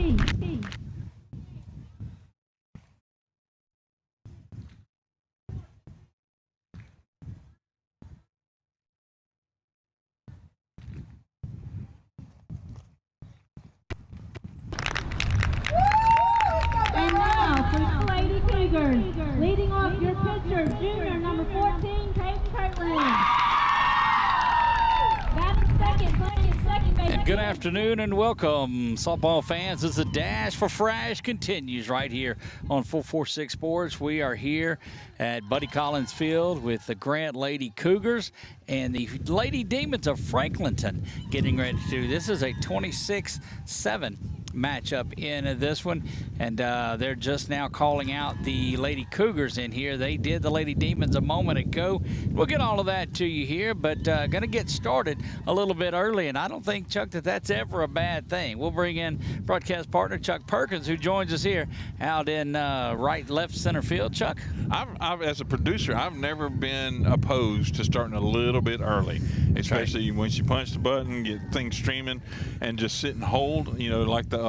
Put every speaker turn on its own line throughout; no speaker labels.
And now for the Lady Cougars, leading off your pitcher, junior number 14, Peyton Kirtland. Batting second base.
And good afternoon and welcome, softball fans, as the Dash for Frash continues right here on 446 Sports. We are here at Buddy Collins Field with the Grant Lady Cougars and the Lady Demons of Franklinton getting ready to do. This is a 26-7 matchup in this one, and they're just now calling out the Lady Cougars in here. They did the Lady Demons a moment ago. We'll get all of that to you here, but going to get started a little bit early, and I don't think, Chuck, that's ever a bad thing. We'll bring in broadcast partner Chuck Perkins, who joins us here out in left center field. Chuck?
I've, as a producer, I've never been opposed to starting a little bit early, especially when you punch the button, get things streaming, and just sit and hold, like the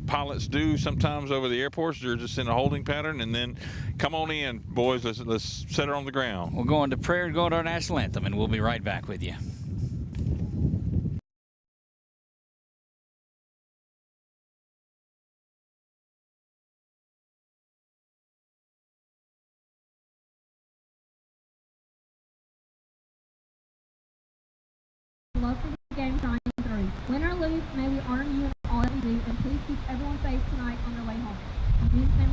pilots do sometimes over the airports. They're just in a holding pattern, and then come on in, boys. Let's set her on the ground.
We're going to prayer and go to our national anthem, and we'll be right back with you.
Love for the game shining through. Win or lose, may we honor you in all that we do, and please keep everyone safe tonight on their way home. In Jesus' name.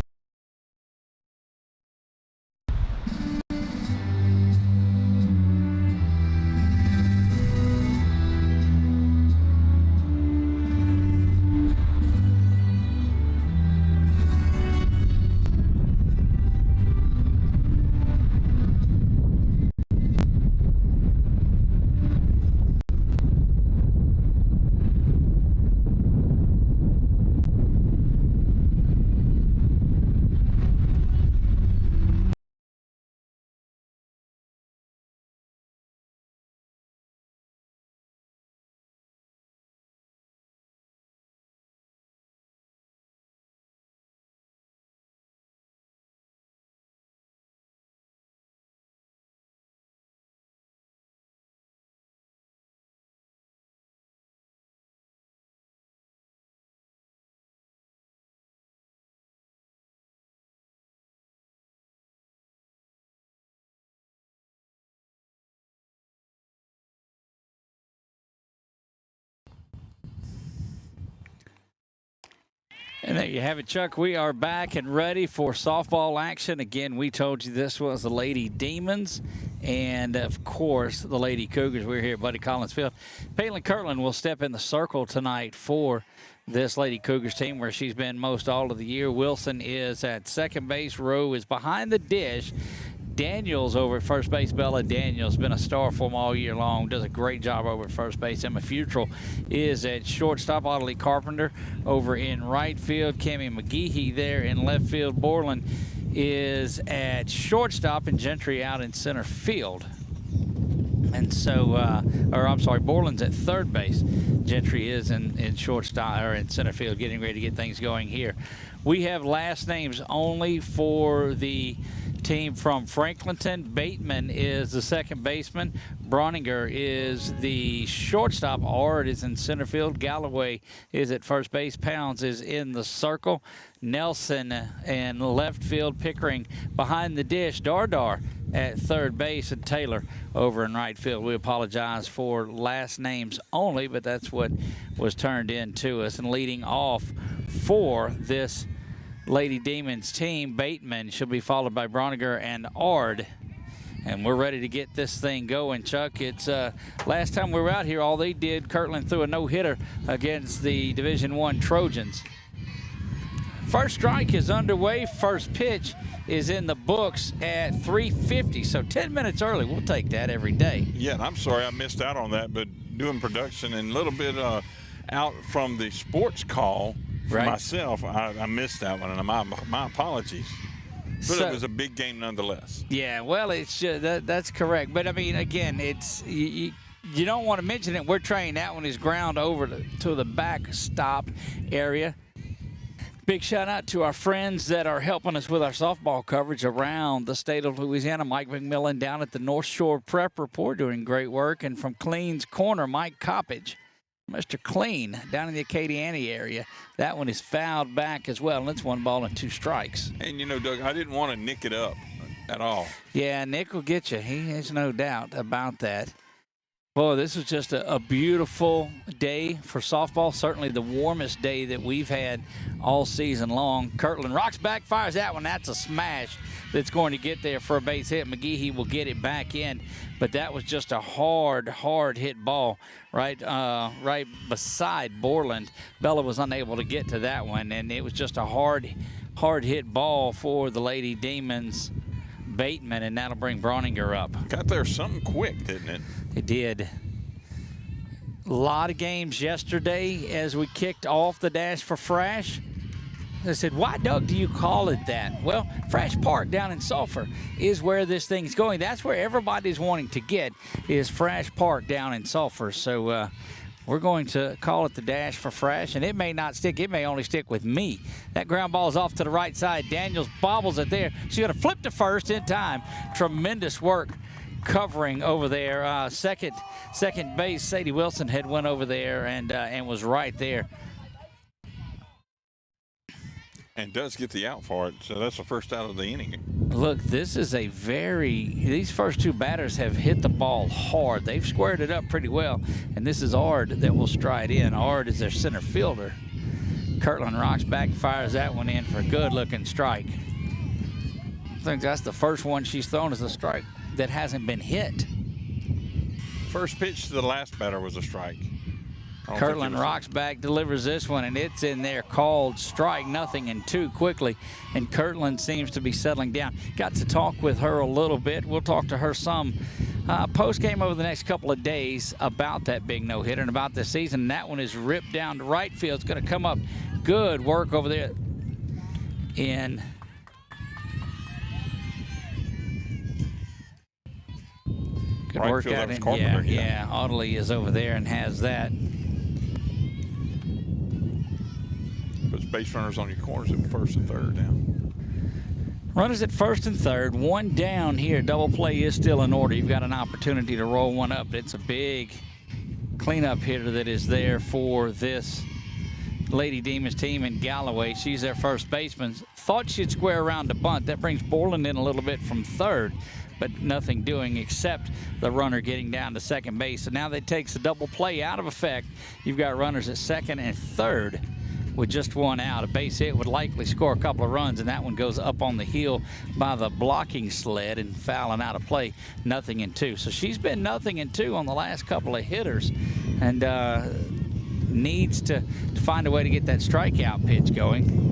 And there you have it, Chuck. We are back and ready for softball action. Again, we told you this was the Lady Demons and, of course, the Lady Cougars. We're here at Buddy Collins Field. Peyton Kirtland will step in the circle tonight for this Lady Cougars team, where she's been most all of the year. Wilson is at second base. Rowe is behind the dish. Daniels over at first base. Bella Daniels been a star for them all year long. Does a great job over at first base. Emma Futrell is at shortstop. Audley Carpenter over in right field. Cammie McGehee there in left field. Borland is at shortstop, and Gentry out in center field. And so, Borland's at third base. Gentry is in shortstop or in center field, getting ready to get things going here. We have last names only for the team from Franklinton. Bateman is the second baseman. Bronninger is the shortstop. Ard is in center field. Galloway is at first base. Pounds is in the circle. Nelson in left field. Pickering behind the dish. Dardar at third base, and Taylor over in right field. We apologize for last names only, but that's what was turned in to us. And leading off for this Lady Demons team, Bateman, should be followed by Bronninger and Ard. And we're ready to get this thing going, Chuck. It's last time we were out here, all they did, Kirtland threw a no-hitter against the Division I Trojans. First strike is underway. First pitch is in the books at 3:50, so 10 minutes early. We'll take that every day.
Yeah, and I'm sorry I missed out on that, but doing production and a little bit out from the sports call for myself, I missed that one, and my apologies. But it was a big game nonetheless.
Yeah, well, it's just, that's correct. But, I mean, again, it's you don't want to mention it. We're trained that one is ground over to the backstop area. Big shout out to our friends that are helping us with our softball coverage around the state of Louisiana. Mike McMillan down at the North Shore Prep Report doing great work. And from Clean's Corner, Mike Coppage, Mr. Clean down in the Acadiana area. That one is fouled back as well. And it's 1 ball and 2 strikes.
And, you know, Doug, I didn't want to nick it up at all.
Yeah, Nick will get you. He has no doubt about that. Boy, this was just a beautiful day for softball. Certainly the warmest day that we've had all season long. Kirtland rocks back, fires that one. That's a smash that's going to get there for a base hit. McGehee will get it back in, but that was just a hard hit ball right beside Borland. Bella was unable to get to that one, and it was just a hard hit ball for the Lady Demons. Bateman, and that'll bring Brawninger up.
Got there something quick, didn't it?
It did. A lot of games yesterday as we kicked off the dash for Frash. I said, why, Doug, do you call it that? Well, Frash Park down in Sulphur is where this thing's going. That's where everybody's wanting to get, is Frash Park down in Sulphur. So we're going to call it the dash for Frash, and it may not stick. It may only stick with me. That ground ball is off to the right side. Daniels bobbles it there. She's going to flip to first in time. Tremendous work covering over there. Second base, Sadie Wilson had went over there and was right there.
And does get the out for it, so that's the first out of the inning.
Look, this is these first 2 batters have hit the ball hard. They've squared it up pretty well, and this is Ard that will stride in. Ard is their center fielder. Kirtland rocks back and fires that one in for a good-looking strike. I think that's the first one she's thrown as a strike that hasn't been hit.
First pitch to the last batter was a strike.
Kirtland rocks back, delivers this one, and it's in there, called strike, 0-2 quickly. And Kirtland seems to be settling down. Got to talk with her a little bit. We'll talk to her some post-game over the next couple of days about that big no-hitter and about this season. And that one is ripped down to right field. It's going to come up. Good work over there in good
right
work
field,
out in, yeah. Audley is over there and has that.
Puts base runners on your corners at first and third now.
Runners at first and third, 1 down here. Double play is still in order. You've got an opportunity to roll one up. It's a big cleanup hitter that is there for this Lady Demons team in Galloway. She's their first baseman. Thought she'd square around to bunt. That brings Borland in a little bit from third, but nothing doing except the runner getting down to second base. So now that takes the double play out of effect. You've got runners at second and third with just 1 out. A base hit would likely score a couple of runs, and that one goes up on the heel by the blocking sled and fouling out of play. 0-2. So she's been 0-2 on the last couple of hitters, and needs to find a way to get that strikeout pitch going.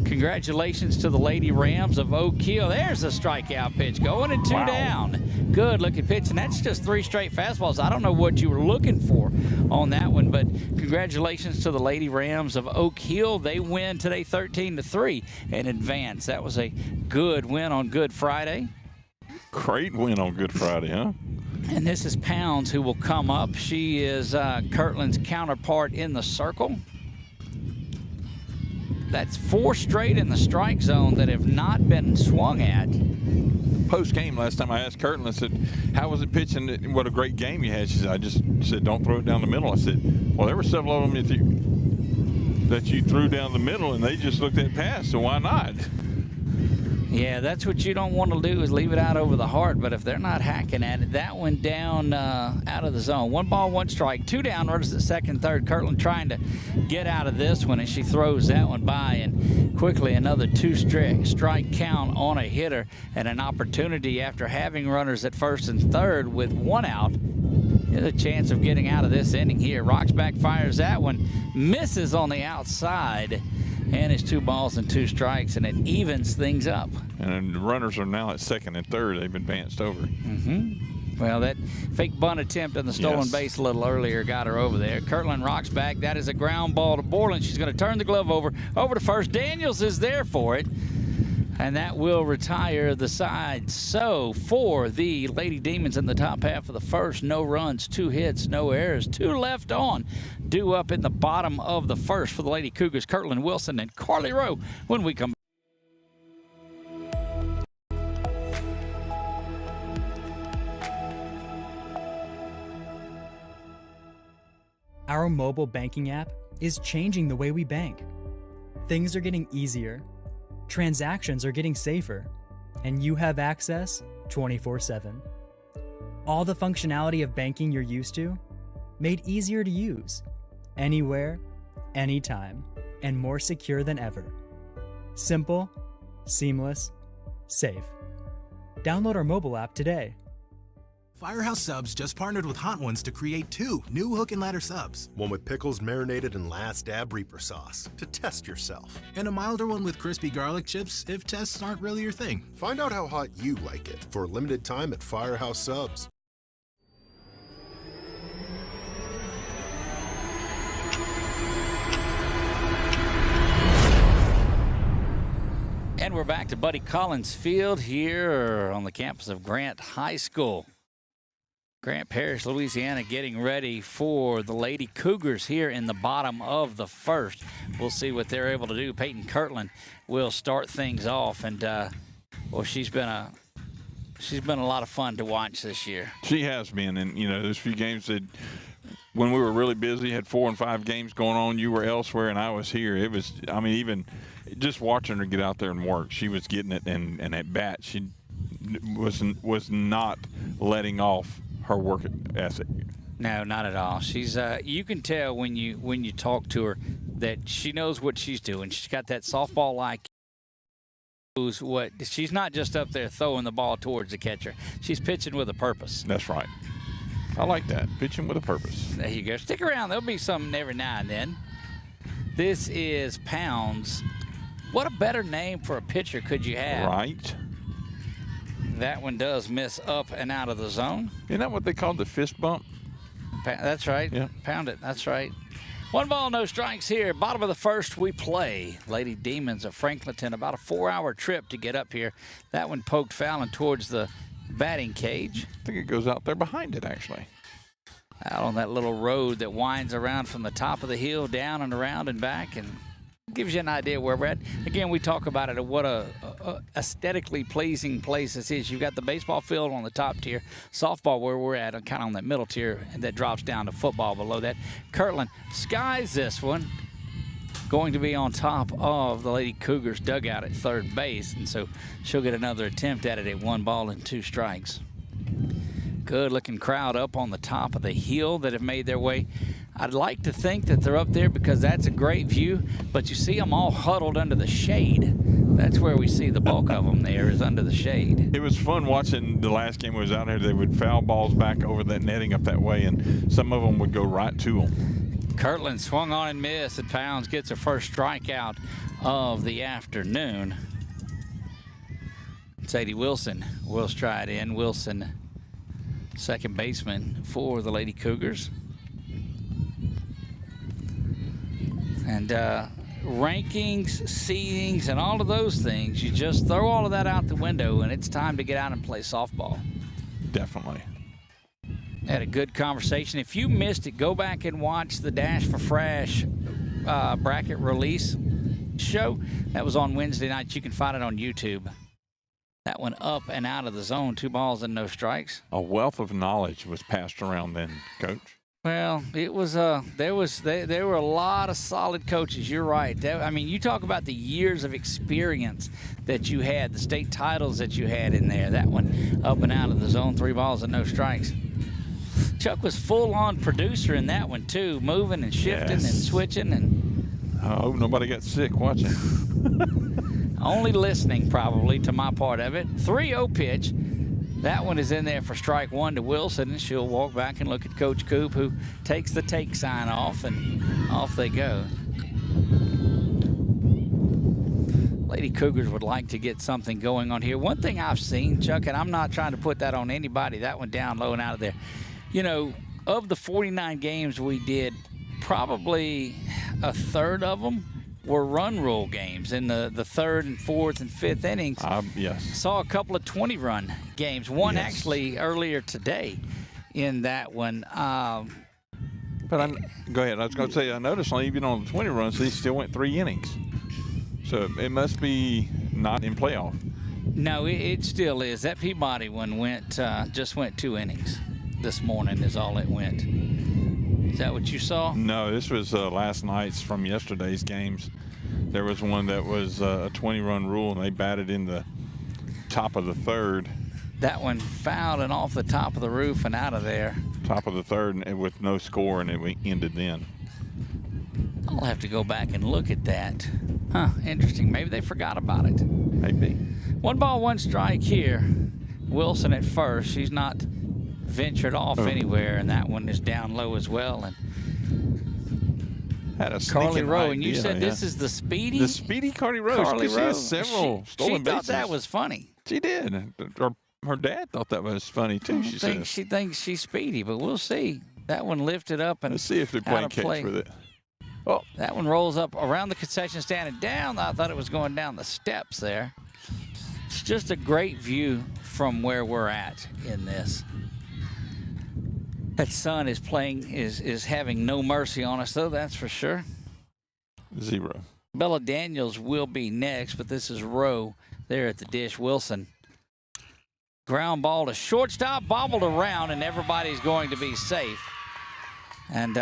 Congratulations to the Lady Rams of Oak Hill. There's a strikeout pitch going, and 2 down. Good looking pitch, and that's just 3 straight fastballs. I don't know what you were looking for on that one, but congratulations to the Lady Rams of Oak Hill. They win today 13-3 and advance. That was a good win on Good Friday.
Great win on Good Friday, huh?
And this is Pounds who will come up. She is Kirtland's counterpart in the circle. That's 4 straight in the strike zone that have not been swung at.
Post-game last time I asked Kirtland, I said, how was it pitching? What a great game you had. She said, I just said, don't throw it down the middle. I said, well, there were several of them that you threw down the middle, and they just looked at pass, so why not?
Yeah, that's what you don't want to do, is leave it out over the heart. But if they're not hacking at it, that one down out of the zone. 1 ball, 1 strike, 2 down, runners at second, third. Kirtland trying to get out of this one, and she throws that one by. And quickly another 2 strike count on a hitter, and an opportunity after having runners at first and third with 1 out. There's a chance of getting out of this inning here. Rocks back, fires that one, misses on the outside. And it's 2 balls and 2 strikes, and it evens things up.
And the runners are now at second and third. They've advanced over.
Well, that fake bunt attempt on the stolen base a little earlier got her over there. Kirtland rocks back. That is a ground ball to Borland. She's going to turn the glove over to first. Daniels is there for it. And that will retire the side. So for the Lady Demons in the top half of the first, no runs, 2 hits, no errors, 2 left on. Due up in the bottom of the first for the Lady Cougars, Kirtland Wilson and Carly Rowe when we come back.
Our mobile banking app is changing the way we bank. Things are getting easier, transactions are getting safer, and you have access 24/7. All the functionality of banking you're used to, made easier to use, anywhere, anytime, and more secure than ever. Simple, seamless, safe. Download our mobile app today.
Firehouse Subs just partnered with Hot Ones to create 2 new Hook and Ladder subs.
One with pickles marinated in Last Dab Reaper sauce to test yourself.
And a milder one with crispy garlic chips if tests aren't really your thing.
Find out how hot you like it for a limited time at Firehouse Subs.
And we're back to Buddy Collins Field here on the campus of Grant High School. Grant Parish, Louisiana, getting ready for the Lady Cougars here in the bottom of the first. We'll see what they're able to do. Peyton Kirtland will start things off, and well, she's been a lot of fun to watch this year.
She has been, and those few games that when we were really busy, had 4 and 5 games going on, you were elsewhere and I was here. It was, even just watching her get out there and work, she was getting it, and at bat, she was not letting off her work ethic.
No, not at all. She's you can tell when you talk to her that she knows what she's doing. She's got that softball like. What she's not just up there throwing the ball towards the catcher. She's pitching with a purpose.
That's right. I like that. Pitching with a purpose.
There you go. Stick around. There'll be something every now and then. This is Pounds. What a better name for a pitcher could you have?
Right.
That one does miss up and out of the zone.
Isn't that what they call the fist bump?
That's right.
Yeah.
Pound it. That's right. 1 ball, no strikes here. Bottom of the first, we play. Lady Demons of Franklinton, about a 4-hour trip to get up here. That one poked foul and towards the batting cage.
I think it goes out there behind it, actually.
Out on that little road that winds around from the top of the hill, down and around and back, and gives you an idea where we're at. Again, we talk about it, what a aesthetically pleasing place this is. You've got the baseball field on the top tier, softball where we're at, kind of on that middle tier, and that drops down to football below that. Kirtland skies this one, going to be on top of the Lady Cougars dugout at third base, and so she'll get another attempt at it at 1 ball and 2 strikes. Good looking crowd up on the top of the hill that have made their way. I'd like to think that they're up there because that's a great view, but you see them all huddled under the shade. That's where we see the bulk of them there, is under the shade.
It was fun watching the last game we was out there. They would foul balls back over that netting up that way, and some of them would go right to them.
Kirtland swung on and missed, and Pounds gets her first strikeout of the afternoon. Sadie Wilson will stride in. Wilson, second baseman for the Lady Cougars. And rankings, seedings, and all of those things, you just throw all of that out the window, and it's time to get out and play softball.
Definitely.
Had a good conversation. If you missed it, go back and watch the Dash for Fresh bracket release show. That was on Wednesday night. You can find it on YouTube. That one up and out of the zone, 2 balls and no strikes.
A wealth of knowledge was passed around then, Coach.
Well, it was there were a lot of solid coaches. You're right. You talk about the years of experience that you had, the state titles that you had in there. That one up and out of the zone, 3 balls and no strikes. Chuck was full-on producer in that one too, moving and shifting and switching and.
I hope nobody got sick watching.
Only listening probably to my part of it. 3-0 pitch. That one is in there for strike 1 to Wilson, and she'll walk back and look at Coach Coop, who takes the take sign off, and off they go. Lady Cougars would like to get something going on here. One thing I've seen, Chuck, and I'm not trying to put that on anybody, that one down low and out of there. Of the 49 games we did, probably a third of them were run rule games in the third and fourth and fifth innings.
Yes.
Saw a couple of 20-run games. One
Yes.
actually earlier today in that one.
But go ahead. I was going to say, I noticed even on the 20 runs, they still went 3 innings. So it must be not in playoff.
No, it still is. That Peabody one just went 2 innings this morning is all it went. Is that what you saw?
No, this was last night's from yesterday's games. There was one that was a 20-run rule, and they batted in the top of the third.
That one fouled and off the top of the roof and out of there.
Top of the third and with no score, and it ended then.
I'll have to go back and look at that. Huh, interesting. Maybe they forgot about it.
Maybe.
1 ball, 1 strike here. Wilson at first. She's not ventured off anywhere, and that one is down low as well. And
had a
Carly Rowe,
idea,
and you said this is the Speedy?
The Speedy Carly Rowe.
Carly
She
Rowe.
has several stolen
she thought
bases.
that was funny.
She did. Her dad thought that was funny too. She said.
She thinks she's speedy, but we'll see. That one lifted up and
Let's see if they're playing
out of play.
catch with it. Oh,
That one rolls up around the concession stand and down. I thought it was going down the steps there. It's just a great view from where we're at in this. That sun is is having no mercy on us, though, that's for sure.
0.
Bella Daniels will be next, but this is Rowe there at the dish. Wilson. Ground ball to shortstop, bobbled around, and everybody's going to be safe. And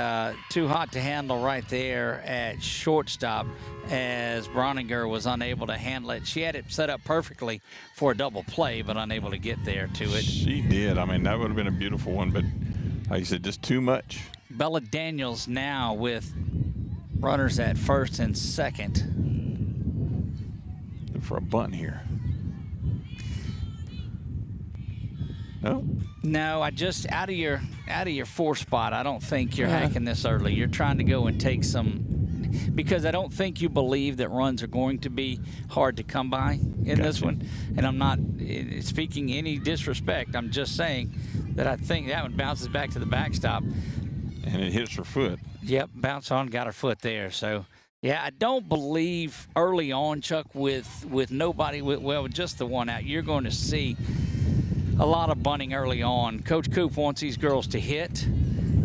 too hot to handle right there at shortstop as Browninger was unable to handle it. She had it set up perfectly for a double play, but unable to get there to it.
She did. I mean, that would have been a beautiful one, but like you said, just too much.
Bella Daniels now with runners at first and second.
For a bunt here. No?
No, I just out of your 4 spot. I don't think you're hacking this early. You're trying to go and take some, because I don't think you believe that runs are going to be hard to come by in this one. And I'm not speaking any disrespect. I'm just saying that I think that one bounces back to the backstop.
And it hits her foot.
Yep, bounce on, got her foot there. So, yeah, I don't believe early on, Chuck, with nobody, with just the one out, you're going to see a lot of bunting early on. Coach Coop wants these girls to hit.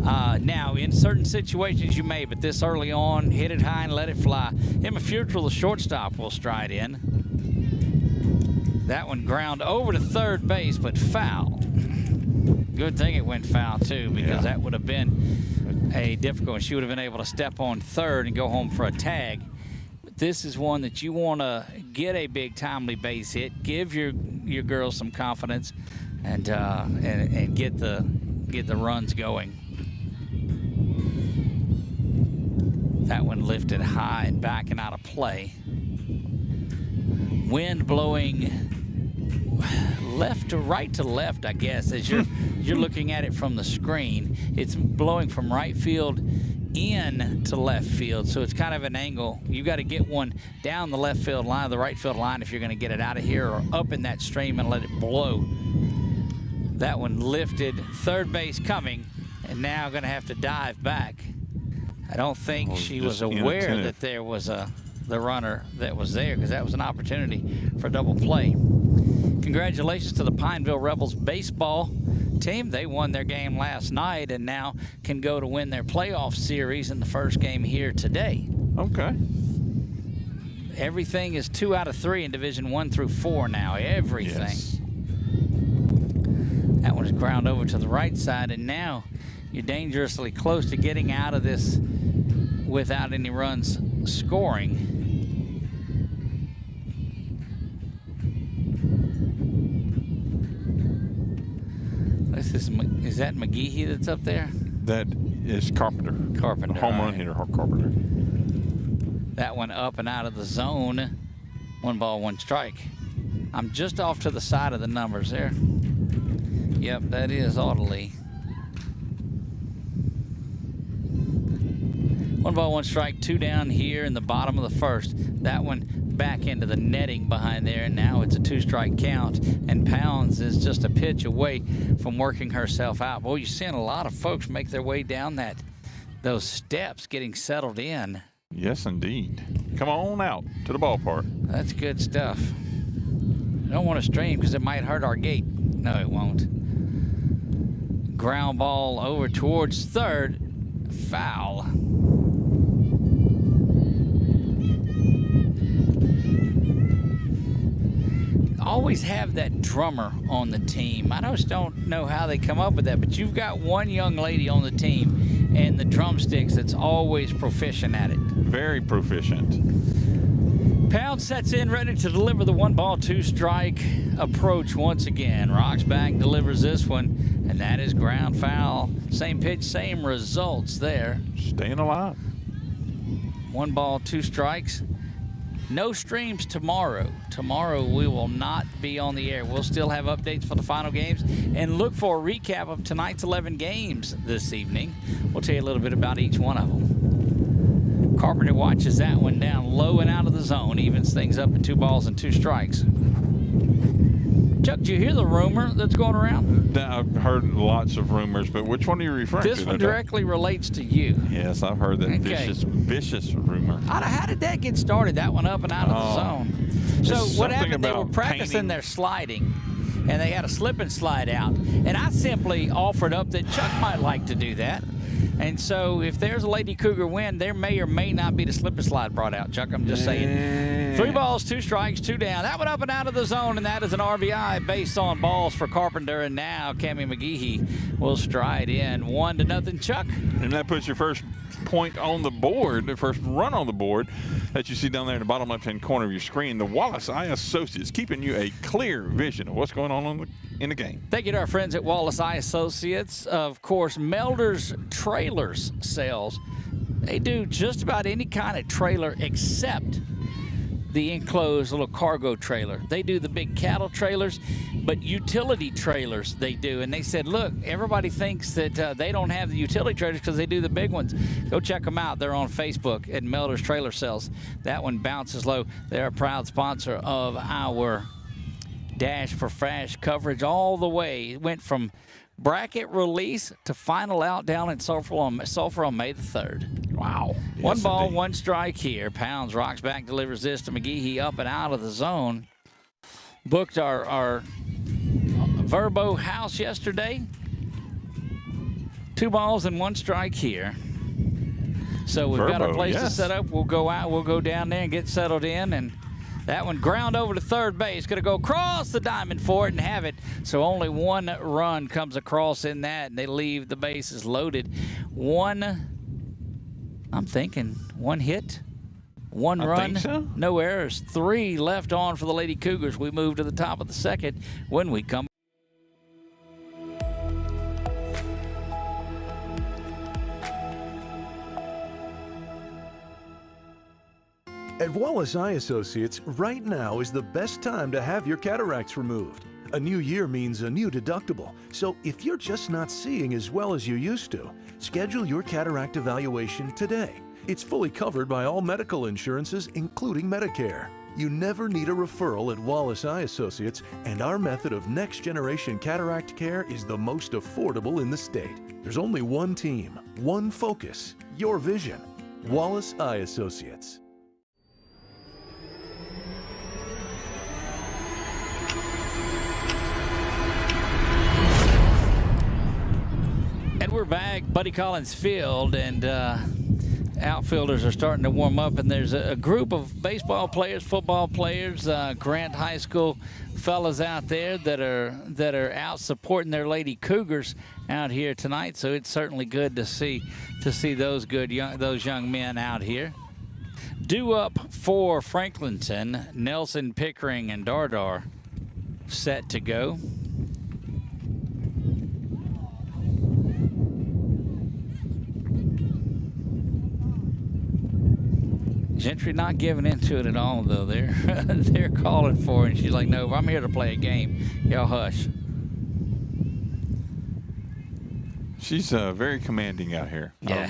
Now, in certain situations you may, but this early on, hit it high and let it fly. Emma Futrell, the shortstop, will stride in. That one ground over to third base, but foul. Good thing it went foul, too, because that would have been a difficult one. She would have been able to step on third and go home for a tag. But this is one that you want to get a big timely base hit, give your girls some confidence, and get the runs going. That one lifted high and backing out of play. Wind blowing left to left, I guess, as you're looking at it from the screen. It's blowing from right field in to left field, so it's kind of an angle. You got to get one down the left field line, the right field line, if you're going to get it out of here, or up in that stream and let it blow. That one lifted, third base coming, and now going to have to dive back. I don't think she was aware that there was the runner that was there, because that was an opportunity for double play. Congratulations to the Pineville Rebels baseball team. They won their game last night and now can go to win their playoff series in the first game here today.
Okay.
Everything is 2 out of 3 in Division 1 through 4 now. Everything.
Yes.
That one is ground over to the right side, and now you're dangerously close to getting out of this without any runs scoring. Is that McGehee that's up there?
That is Carpenter.
Carpenter.
The home run hitter, Carpenter.
That one up and out of the zone. 1 ball, 1 strike. I'm just off to the side of the numbers there. Yep, that is Audley. 1 ball, 1 strike, 2 down here in the bottom of the first. That one back into the netting behind there, and now it's a 2-strike count, and Pounds is just a pitch away from working herself out. Boy, you're seeing a lot of folks make their way down those steps, getting settled in.
Yes, indeed. Come on out to the ballpark.
That's good stuff. I don't want to stream because it might hurt our gate. No, it won't. Ground ball over towards third. Foul. Always have that drummer on the team. I just don't know how they come up with that, but you've got one young lady on the team and the drumsticks that's always proficient at it.
Very proficient.
Pound sets in, ready to deliver the 1-ball, 2-strike approach once again. Rocks back, delivers this one, and that is ground foul. Same pitch, same results there.
Staying alive.
1 ball, 2 strikes. No streams tomorrow. Tomorrow we will not be on the air. We'll still have updates for the final games and look for a recap of tonight's 11 games this evening. We'll tell you a little bit about each one of them. Carpenter watches that one down low and out of the zone. Evens things up at 2 balls and 2 strikes. Chuck, did you hear the rumor that's going around?
I've heard lots of rumors, but which one are you referring to?
This one directly relates to you.
Yes, I've heard that vicious rumor.
How did that get started, that one up and out of the zone? So what happened, they were practicing their sliding, and they had a slip and slide out. And I simply offered up that Chuck might like to do that. And so if there's a Lady Cougar win, there may or may not be the slip and slide brought out, Chuck. I'm just saying. 3 balls, 2 strikes, 2 down. That one up and out of the zone, and that is an RBI based on balls for Carpenter. And now Cammie McGehee will stride in 1-0, Chuck.
And that puts your first point on the board, the first run on the board that you see down there in the bottom left-hand corner of your screen. The Wallace Eye Associates keeping you a clear vision of what's going on in the game.
Thank you to our friends at Wallace Eye Associates. Of course, Melder's Trailers sales. They do just about any kind of trailer except the enclosed little cargo trailer. They do the big cattle trailers, but utility trailers they do. And they said, look, everybody thinks that they don't have the utility trailers because they do the big ones. Go check them out. They're on Facebook at Melder's Trailer Sales. That one bounces low. They're a proud sponsor of our Dash for Flash coverage all the way. It went from bracket release to final out down in Sulphur on May the 3rd. Wow. Yes, 1 ball, indeed. 1 strike here. Pounds rocks back, delivers this to McGehee up and out of the zone. Booked our Verbo house yesterday. 2 balls and 1 strike here. So we've got a place to set up. We'll go out, we'll go down there and get settled in, and that one ground over to third base. Going to go across the diamond for it and have it. So only 1 run comes across in that, and they leave the bases loaded. 1 hit, 1 run,
so.
No errors. 3 left on for the Lady Cougars. We move to the top of the second when we come.
At Wallace Eye Associates, right now is the best time to have your cataracts removed. A new year means a new deductible, so if you're just not seeing as well as you used to, schedule your cataract evaluation today. It's fully covered by all medical insurances, including Medicare. You never need a referral at Wallace Eye Associates, and our method of next-generation cataract care is the most affordable in the state. There's only one team, one focus, your vision. Wallace Eye Associates.
And we're back, Buddy Collins Field, and outfielders are starting to warm up, and there's a group of baseball players, football players, Grant High School fellas out there that are out supporting their Lady Cougars out here tonight. So it's certainly good to see those young men out here. Due up for Franklinton, Nelson, Pickering, and Dardar set to go. Gentry not giving into it at all, though. They're calling for it. And she's like, no, I'm here to play a game. Y'all hush.
She's very commanding out here.
Yeah.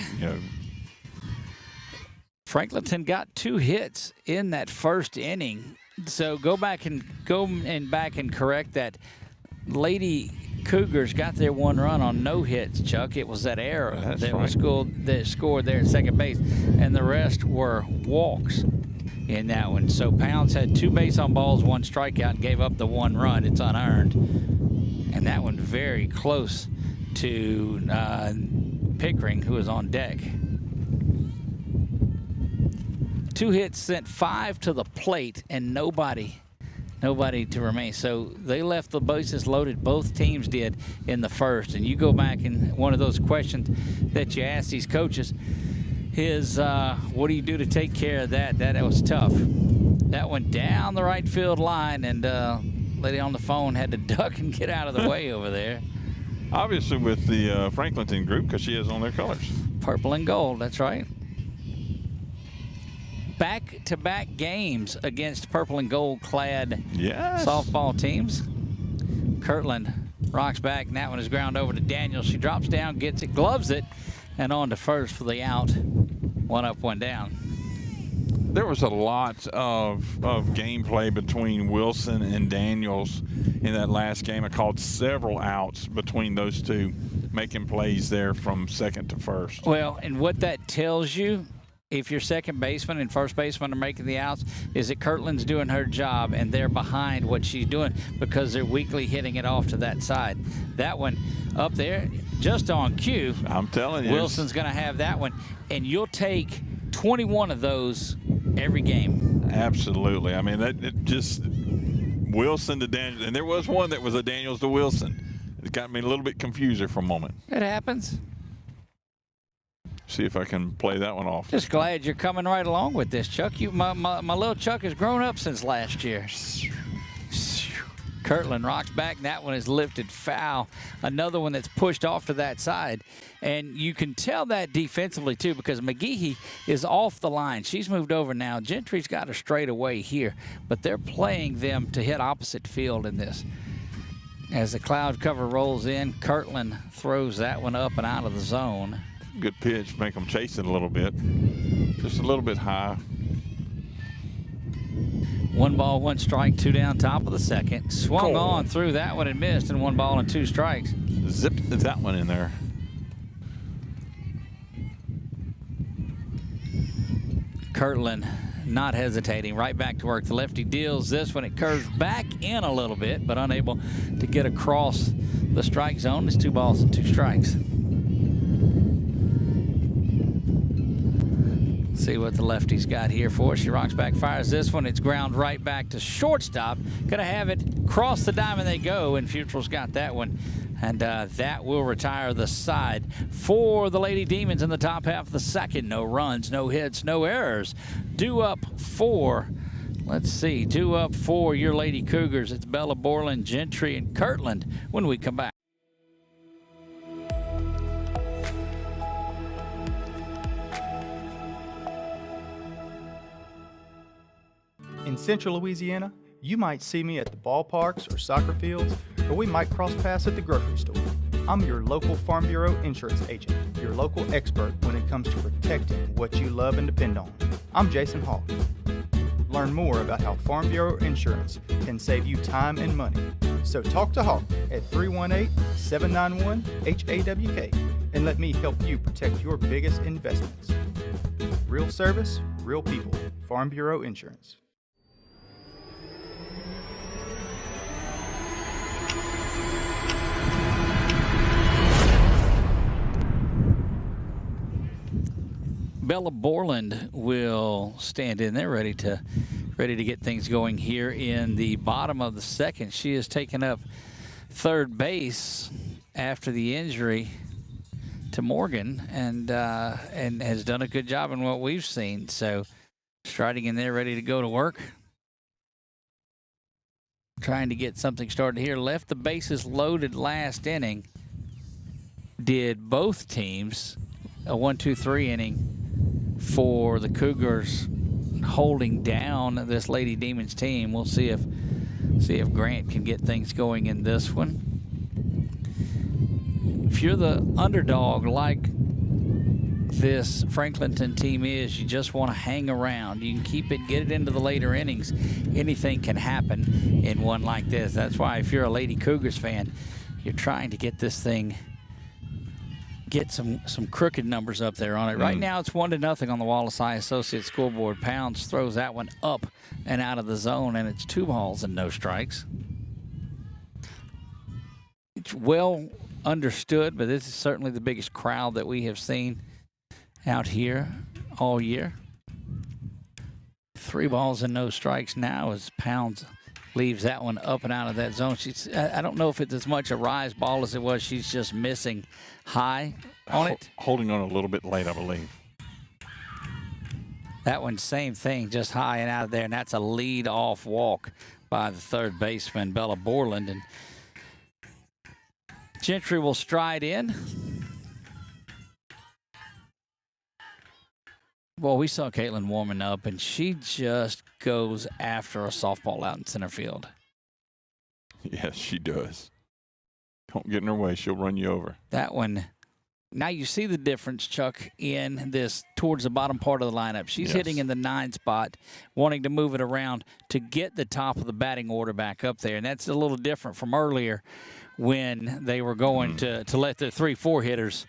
Franklinton got 2 hits in that first inning. So go back and correct that. Lady Cougars got their one run on no hits, Chuck. It was that error that was scored there at second base, and the rest were walks in that one. So Pounds had 2 base on balls, 1 strikeout, and gave up the 1 run. It's unearned. And that one very close to Pickering, who was on deck. 2 hits, sent 5 to the plate, and nobody to remain. So they left the bases loaded. Both teams did in the first. And you go back and one of those questions that you ask these coaches is, what do you do to take care of that? That was tough. That went down the right field line, and lady on the phone had to duck and get out of the way over there.
Obviously with the Franklinton group, because she has on their colors.
Purple and gold, that's right. Back-to-back games against purple and gold clad softball teams. Kirtland rocks back, and that one is ground over to Daniels. She drops down, gets it, gloves it, and on to first for the out. 1 up, 1 down.
There was a lot of gameplay between Wilson and Daniels in that last game. I called several outs between those two, making plays there from second to first.
Well, and what that tells you, if your second baseman and first baseman are making the outs, is that Kirtland's doing her job and they're behind what she's doing because they're weakly hitting it off to that side. That one up there, just on cue.
I'm telling you.
Wilson's going to have that one, and you'll take 21 of those every game.
Absolutely. I mean, it just Wilson to Daniels, and there was one that was a Daniels to Wilson. It got me a little bit confused there for a moment.
It happens.
See if I can play that one off.
Just glad you're coming right along with this, Chuck. My little Chuck has grown up since last year. Kirtland rocks back, and that one is lifted foul. Another one that's pushed off to that side. And you can tell that defensively, too, because McGehee is off the line. She's moved over now. Gentry's got her straight away here, but they're playing them to hit opposite field in this. As the cloud cover rolls in, Kirtland throws that one up and out of the zone.
Good pitch, make them chase it a little bit. Just a little bit high.
1 ball, 1 strike, 2 down, top of the second. Swung on through that one and missed, and 1 ball and 2 strikes.
Zipped that one in there.
Kirtland not hesitating, right back to work. The lefty deals this one. It curves back in a little bit, but unable to get across the strike zone. It's 2 balls and 2 strikes. See what the lefty's got here for us. She rocks back, fires this one. It's ground right back to shortstop. Gonna have it cross the diamond they go, and Futrell's got that one. And that will retire the side for the Lady Demons in the top half of the second. No runs, no hits, no errors. Due up for your Lady Cougars. It's Bella Borland, Gentry, and Kirtland when we come back.
In Central Louisiana, you might see me at the ballparks or soccer fields, or we might cross paths at the grocery store. I'm your local Farm Bureau insurance agent, your local expert when it comes to protecting what you love and depend on. I'm Jason Hawk. Learn more about how Farm Bureau insurance can save you time and money. So talk to Hawk at 318-791-HAWK and let me help you protect your biggest investments. Real service, real people. Farm Bureau Insurance.
Bella Borland will stand in there ready to get things going here in the bottom of the second. She has taken up third base after the injury to Morgan and has done a good job in what we've seen. So striding in there ready to go to work. Trying to get something started here. Left the bases loaded last inning. Did both teams. A 1-2-3 inning for the Cougars holding down this Lady Demons team. We'll see if Grant can get things going in this one. If you're the underdog like this Franklinton team is, you just want to hang around. You can keep it, get it into the later innings. Anything can happen in one like this. That's why if you're a Lady Cougars fan, you're trying to get this thing, get some crooked numbers up there on it. Right now it's 1-0 on the Wallace High Associates scoreboard. Pounds throws that one up and out of the zone, and it's 2 balls and no strikes. It's well understood, but this is certainly the biggest crowd that we have seen out here all year. 3 balls and no strikes now as Pounds leaves that one up and out of that zone. I don't know if it's as much a rise ball as it was. She's just missing high on it.
Holding on a little bit late, I believe.
That one, same thing, just high and out of there, and that's a lead-off walk by the third baseman, Bella Borland. And Gentry will stride in. Well, we saw Caitlin warming up, and she just goes after a softball out in center field.
Yes, she does. Don't get in her way. She'll run you over.
That one. Now you see the difference, Chuck, in this towards the bottom part of the lineup. She's hitting in the 9 spot, wanting to move it around to get the top of the batting order back up there. And that's a little different from earlier when they were going to let their 3-4 hitters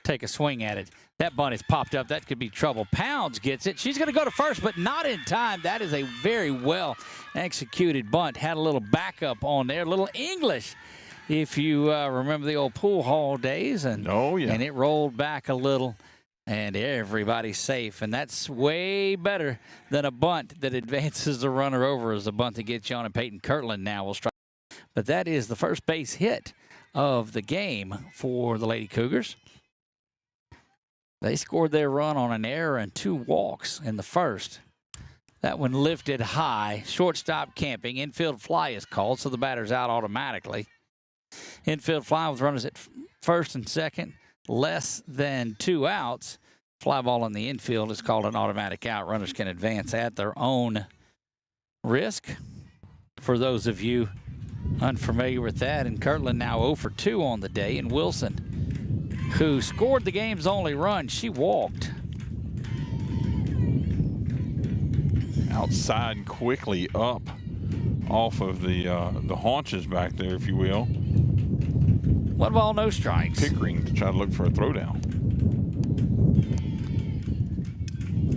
take a swing at it. That bunt is popped up. That could be trouble. Pounds gets it. She's going to go to first, but not in time. That is a very well executed bunt. Had a little backup on there, a little English, if you remember the old pool hall days. And, and it rolled back a little, and everybody's safe. And that's way better than a bunt that advances the runner over as a bunt that gets you on. And Peyton Kirtland now will strike. But that is the first base hit of the game for the Lady Cougars. They scored their run on an error and 2 walks in the first. That one lifted high. Shortstop camping. Infield fly is called, so the batter's out automatically. Infield fly with runners at first and second. Less than 2 outs. Fly ball in the infield is called an automatic out. Runners can advance at their own risk. For those of you unfamiliar with that, and Kirtland now 0 for 2 on the day, and Wilson, who scored the game's only run, she walked.
Outside and quickly up off of the haunches back there, if you will.
1 ball, no strikes.
Pickering to try to look for a throwdown.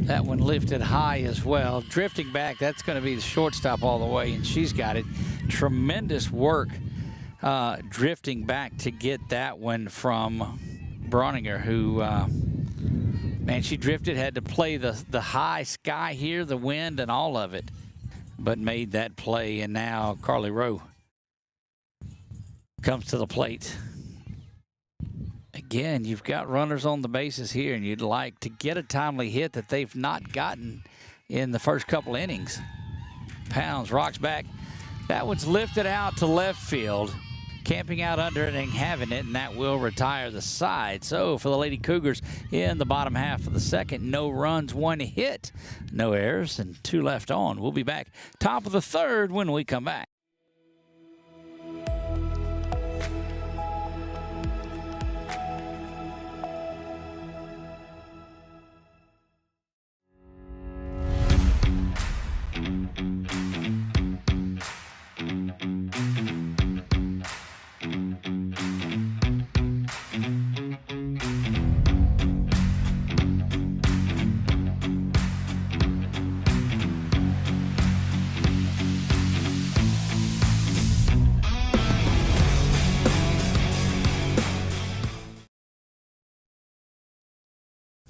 That one lifted high as well. Drifting back, that's going to be the shortstop all the way, and she's got it. Tremendous work drifting back to get that one from Bronninger, who, man, she drifted, had to play the high sky here, the wind and all of it, but made that play. And now Carly Rowe comes to the plate. Again, you've got runners on the bases here, and you'd like to get a timely hit that they've not gotten in the first couple innings. Pounds rocks back. That one's lifted out to left field. Camping out under it and having it, and that will retire the side. So for the Lady Cougars in the bottom half of the second, no runs, 1 hit, no errors, and 2 left on. We'll be back top of the third when we come back.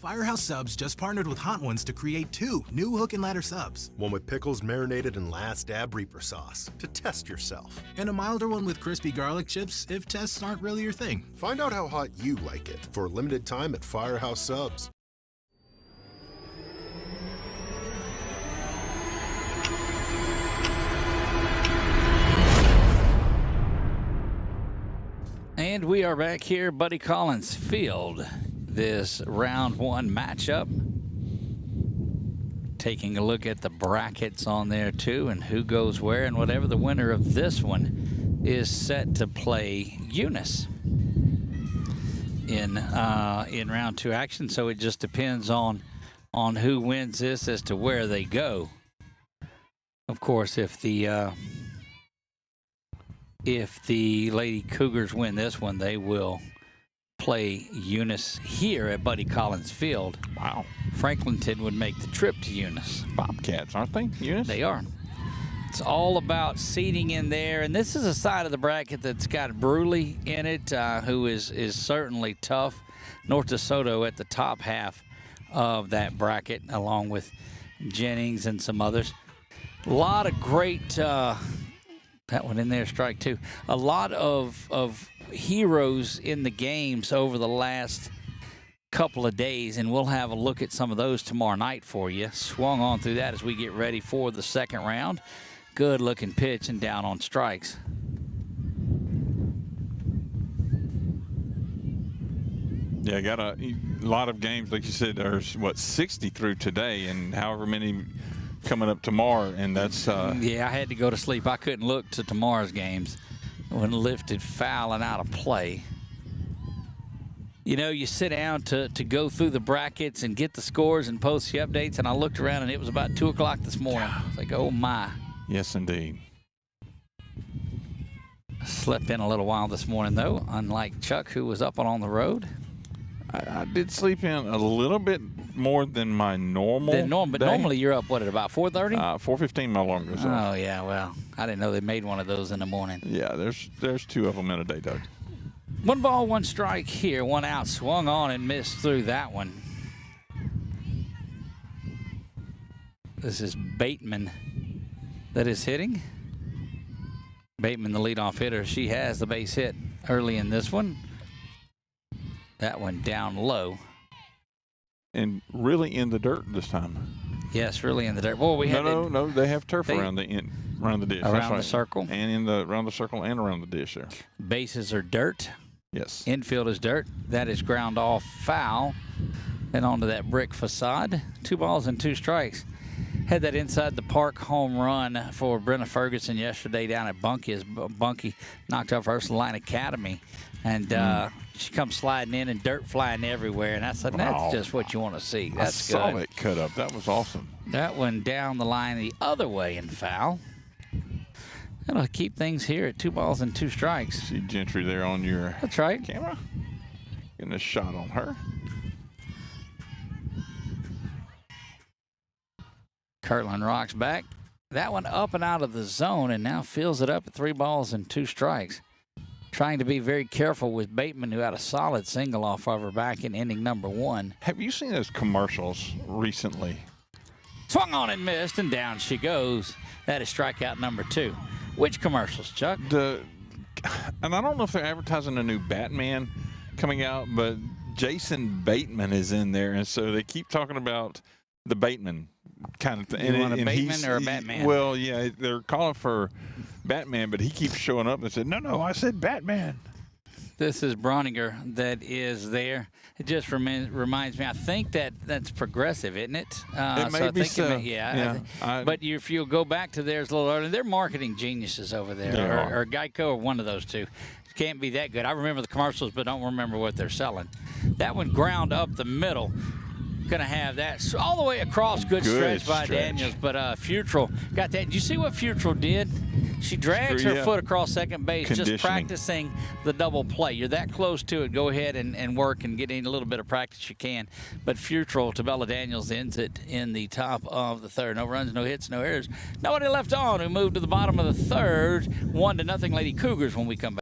Firehouse Subs just partnered with Hot Ones to create 2 new hook and ladder subs.
One with pickles marinated in Last Dab Reaper sauce to test yourself.
And a milder one with crispy garlic chips if tests aren't really your thing.
Find out how hot you like it for a limited time at Firehouse Subs.
And we are back here, Buddy Collins Field. This round 1 matchup. Taking a look at the brackets on there too, and who goes where, and whatever the winner of this one is set to play Eunice in round 2 action. So it just depends on who wins this as to where they go. Of course, if the if the Lady Cougars win this one, they will play Eunice here at Buddy Collins Field.
Wow.
Franklinton would make the trip to Eunice.
Bobcats, aren't they, Eunice?
They are. It's all about seeding in there, and this is a side of the bracket that's got Bruley in it, who is certainly tough. North DeSoto at the top half of that bracket, along with Jennings and some others. A lot of great, that one in there, strike two. A lot of heroes in the games over the last couple of days, and we'll have a look at some of those tomorrow night for you. Swung on through that as we get ready for the second round. Good looking pitch and down on strikes.
Yeah, got a lot of games, like you said. There's 60 through today, and however many coming up tomorrow, and that's
yeah, I had to go to sleep. I couldn't look to tomorrow's games when lifted foul and out of play. You know, you sit down to go through the brackets and get the scores and post the updates, and I looked around and it was about 2 o'clock this morning. It's like, oh my.
Yes, indeed.
Slept in a little while this morning, though, unlike Chuck, who was up and on the road.
I did sleep in a little bit more than my normal.
But normally you're up, what, at about 4:30?
4:15 my alarm goes off.
Oh, yeah, well, I didn't know they made one of those in the morning.
Yeah, there's 2 of them in a day, Doug.
1 ball, 1 strike here. 1 out, swung on and missed through that one. This is Bateman that is hitting. Bateman, the leadoff hitter. She has the base hit early in this one. That one down low.
And really in the dirt this time.
Yes, really in the dirt. Boy,
No, they have turf around the dish.
Around
That's
the
right.
circle?
And around the circle and around the dish there.
Bases are dirt.
Yes.
Infield is dirt. That is ground off foul and onto that brick facade. 2 balls and 2 strikes. Had that inside the park home run for Brenna Ferguson yesterday down at Bunkie as Bunkie knocked off Ursuline Academy. And she comes sliding in and dirt flying everywhere. And I said, that's just what you want to see. That's
I saw
good.
it cut up. That was awesome.
That one down the line the other way and foul. That'll keep things here at 2 balls and 2 strikes.
See Gentry there on your
That's right.
camera. Getting a shot on her.
Kirtland rocks back. That one up and out of the zone and now fills it up at 3 balls and 2 strikes. Trying to be very careful with Bateman, who had a solid single off of her back in inning number 1.
Have you seen those commercials recently?
Swung on and missed, and down she goes. That is strikeout number 2. Which commercials, Chuck?
And I don't know if they're advertising a new Batman coming out, but Jason Bateman is in there, and so they keep talking about the Bateman kind of thing.
You want a Bateman or a Batman?
Well, yeah, they're calling for Batman, but he keeps showing up and said, no, I said Batman.
This is Browninger that is there. It just reminds me, I think that's Progressive, isn't it?
It may be so.
But if you'll go back to theirs a little earlier, they're marketing geniuses over there, or Geico, or one of those two. Can't be that good. I remember the commercials, but don't remember what they're selling. That one ground up the middle. Going to have that all the way across. Good stretch by Daniels, but Futrell got that. Did you see what Futrell did? She drags her foot across second base, just practicing the double play. You're that close to it. Go ahead and work and get in a little bit of practice you can. But Futrell to Bella Daniels ends it in the top of the 3rd. No runs, no hits, no errors. Nobody left on. We moved to the bottom of the 3rd. 1-0 Lady Cougars when we come back.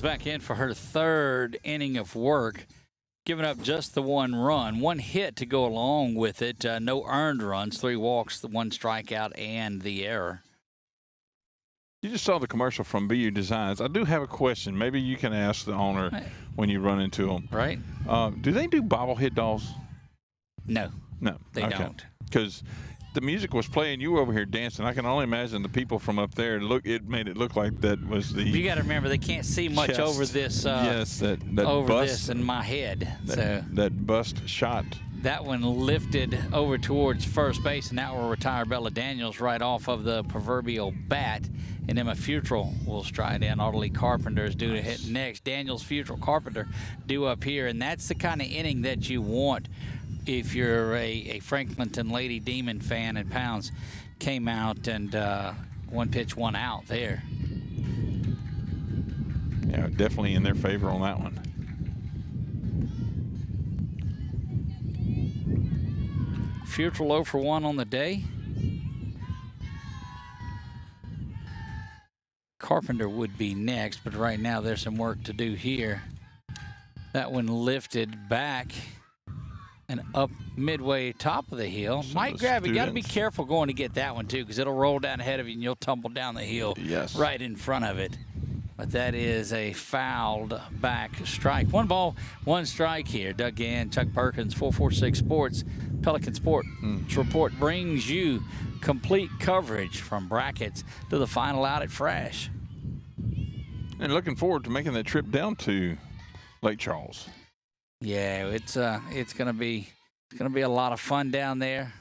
Pounds back in for her third inning of work, giving up just the one run, one hit to go along with it. No earned runs, 3 walks, the 1 strikeout, and the error.
You just saw the commercial from BU Designs. I do have a question. Maybe you can ask the owner when you run into them.
Right.
Do they do bobblehead dolls?
No.
No.
They don't.
Because the music was playing, you were over here dancing. I can only imagine the people from up there. It made it look like that was the.
You got to remember, they can't see much
chest.
over this.
Yes, that
over
bust,
this in my head.
That bust shot.
That one lifted over towards first base, and that will retire Bella Daniels right off of the proverbial bat. And Emma Futrell will stride in. Audley Carpenter is due to hit next. Daniels, Futrell, Carpenter due up here. And that's the kind of inning that you want if you're a Franklinton Lady Demon fan. And Pounds came out and 1 pitch, 1 out there.
Yeah, definitely in their favor on that one.
Futrell 0 for 1 on the day. Carpenter would be next, but right now there's some work to do here. That one lifted back and up midway top of the hill. Might grab it. Got to be careful going to get that one too, because it'll roll down ahead of you and you'll tumble down the hill right in front of it. But that is a fouled back strike. 1 ball, 1 strike here. Doug Gann, Chuck Perkins, 446 Sports. Pelican Sports Report brings you complete coverage from brackets to the final out at Fresh.
And looking forward to making that trip down to Lake Charles.
Yeah, it's gonna be a lot of fun down there.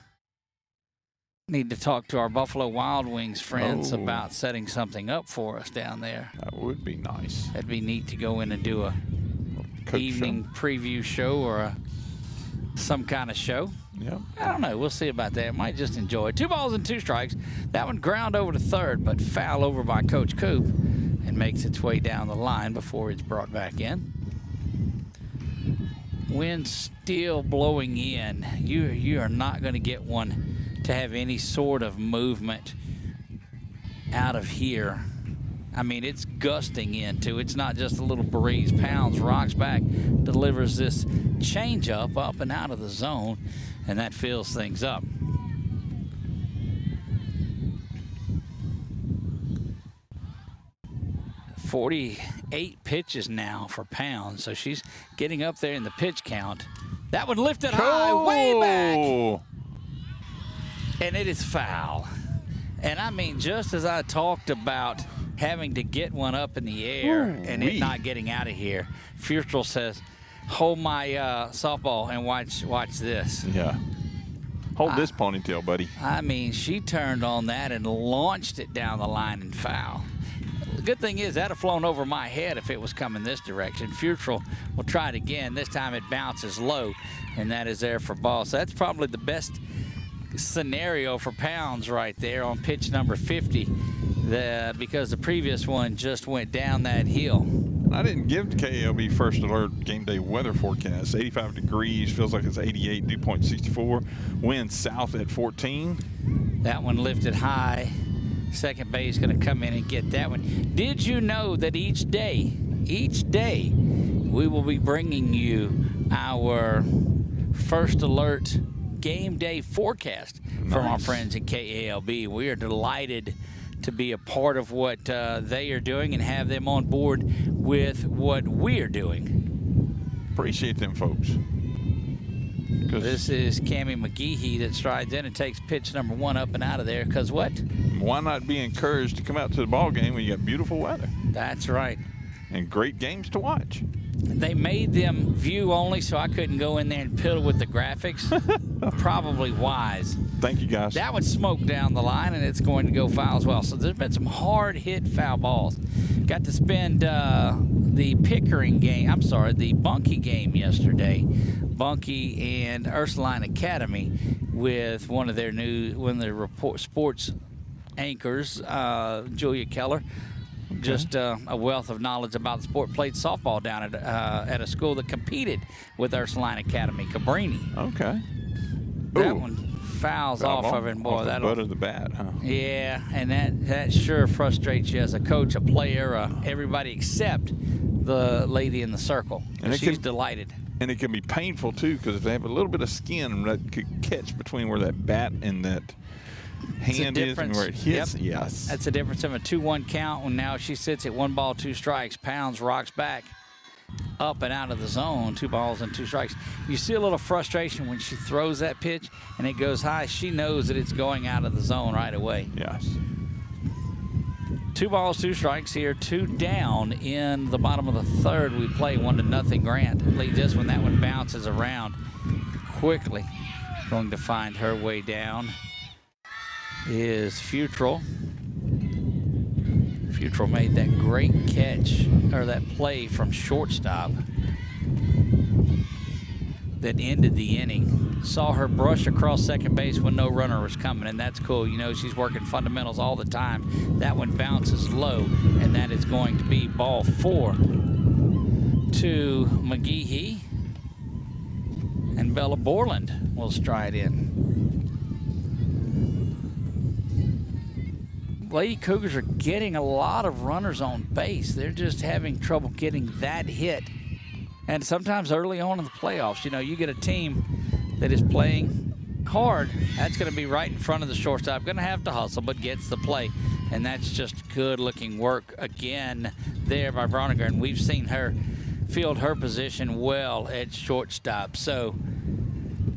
Need to talk to our Buffalo Wild Wings friends about setting something up for us down there.
That would be nice.
That'd be neat to go in and do a evening preview show or some kind of show.
Yeah.
I don't know. We'll see about that. Might just enjoy it. 2 balls and 2 strikes. That one ground over to third, but foul over by Coach Coop and makes its way down the line before it's brought back in. Wind still blowing in. You are not going to get one to have any sort of movement out of here. I mean, it's gusting into. It's not just a little breeze. Pounds rocks back, delivers this changeup up and out of the zone, and that fills things up. .48 pitches now for Pounds, so she's getting up there in the pitch count. That one lifted high, way back, and it is foul. And I mean, just as I talked about having to get one up in the air and it not getting out of here, Futrell says, hold my softball and watch this.
Yeah. Hold this ponytail, buddy.
I mean, she turned on that and launched it down the line and foul. The good thing is that'd have flown over my head if it was coming this direction. Futrell will try it again. This time it bounces low, and that is there for ball. So that's probably the best scenario for Pounds right there on pitch number 50, because the previous one just went down that hill.
I didn't give KALB first alert game day weather forecast. 85 degrees, feels like it's 88, dew point 64. Wind south at 14.
That one lifted high. Second base going to come in and get that one. Did you know that each day, we will be bringing you our first alert game day forecast from our friends at KALB. We are delighted to be a part of what they are doing and have them on board with what we're doing.
Appreciate them folks.
This is Cammie McGehee that strides in and takes pitch number 1 up and out of there, because what?
Why not be encouraged to come out to the ball game when you got beautiful weather?
That's right.
And great games to watch.
They made them view only, so I couldn't go in there and piddle with the graphics. Probably wise.
Thank you, guys.
That would smoke down the line, and it's going to go foul as well. So there's been some hard-hit foul balls. Got to spend the Pickering game, the Bunkie game yesterday. Bunkie and Ursuline Academy with one of their sports anchors, Julia Keller. Okay. Just a wealth of knowledge about the sport. Played softball down at a school that competed with Ursuline Academy, Cabrini.
Okay.
That one fouls off of it, and boy, that'll
butt of the bat, huh?
Yeah, and that sure frustrates you as a coach, a player, everybody except the lady in the circle. And she's delighted.
And it can be painful, too, because if they have a little bit of skin that could catch between where that bat and that hand is and where it hits.
Yep.
Yes.
That's the difference of a 2-1 count when now she sits at 1 ball, 2 strikes. Pounds rocks back up and out of the zone, 2 balls and 2 strikes. You see a little frustration when she throws that pitch and it goes high. She knows that it's going out of the zone right away.
Yes.
2 balls, 2 strikes here, 2 down in the bottom of the third. We play 1-0. Grant leads this one. That one bounces around quickly. Going to find her way down is Futrell. Futrell made that great catch, or that play from shortstop that ended the inning. Saw her brush across second base when no runner was coming, and that's cool. You know, she's working fundamentals all the time. That one bounces low, and that is going to be ball 4 to McGehee. And Bella Borland will stride in. Lady Cougars are getting a lot of runners on base. They're just having trouble getting that hit. And sometimes early on in the playoffs, you know, you get a team that is playing hard. That's going to be right in front of the shortstop. Going to have to hustle, but gets the play. And that's just good-looking work again there by Broniger. And we've seen her field her position well at shortstop. So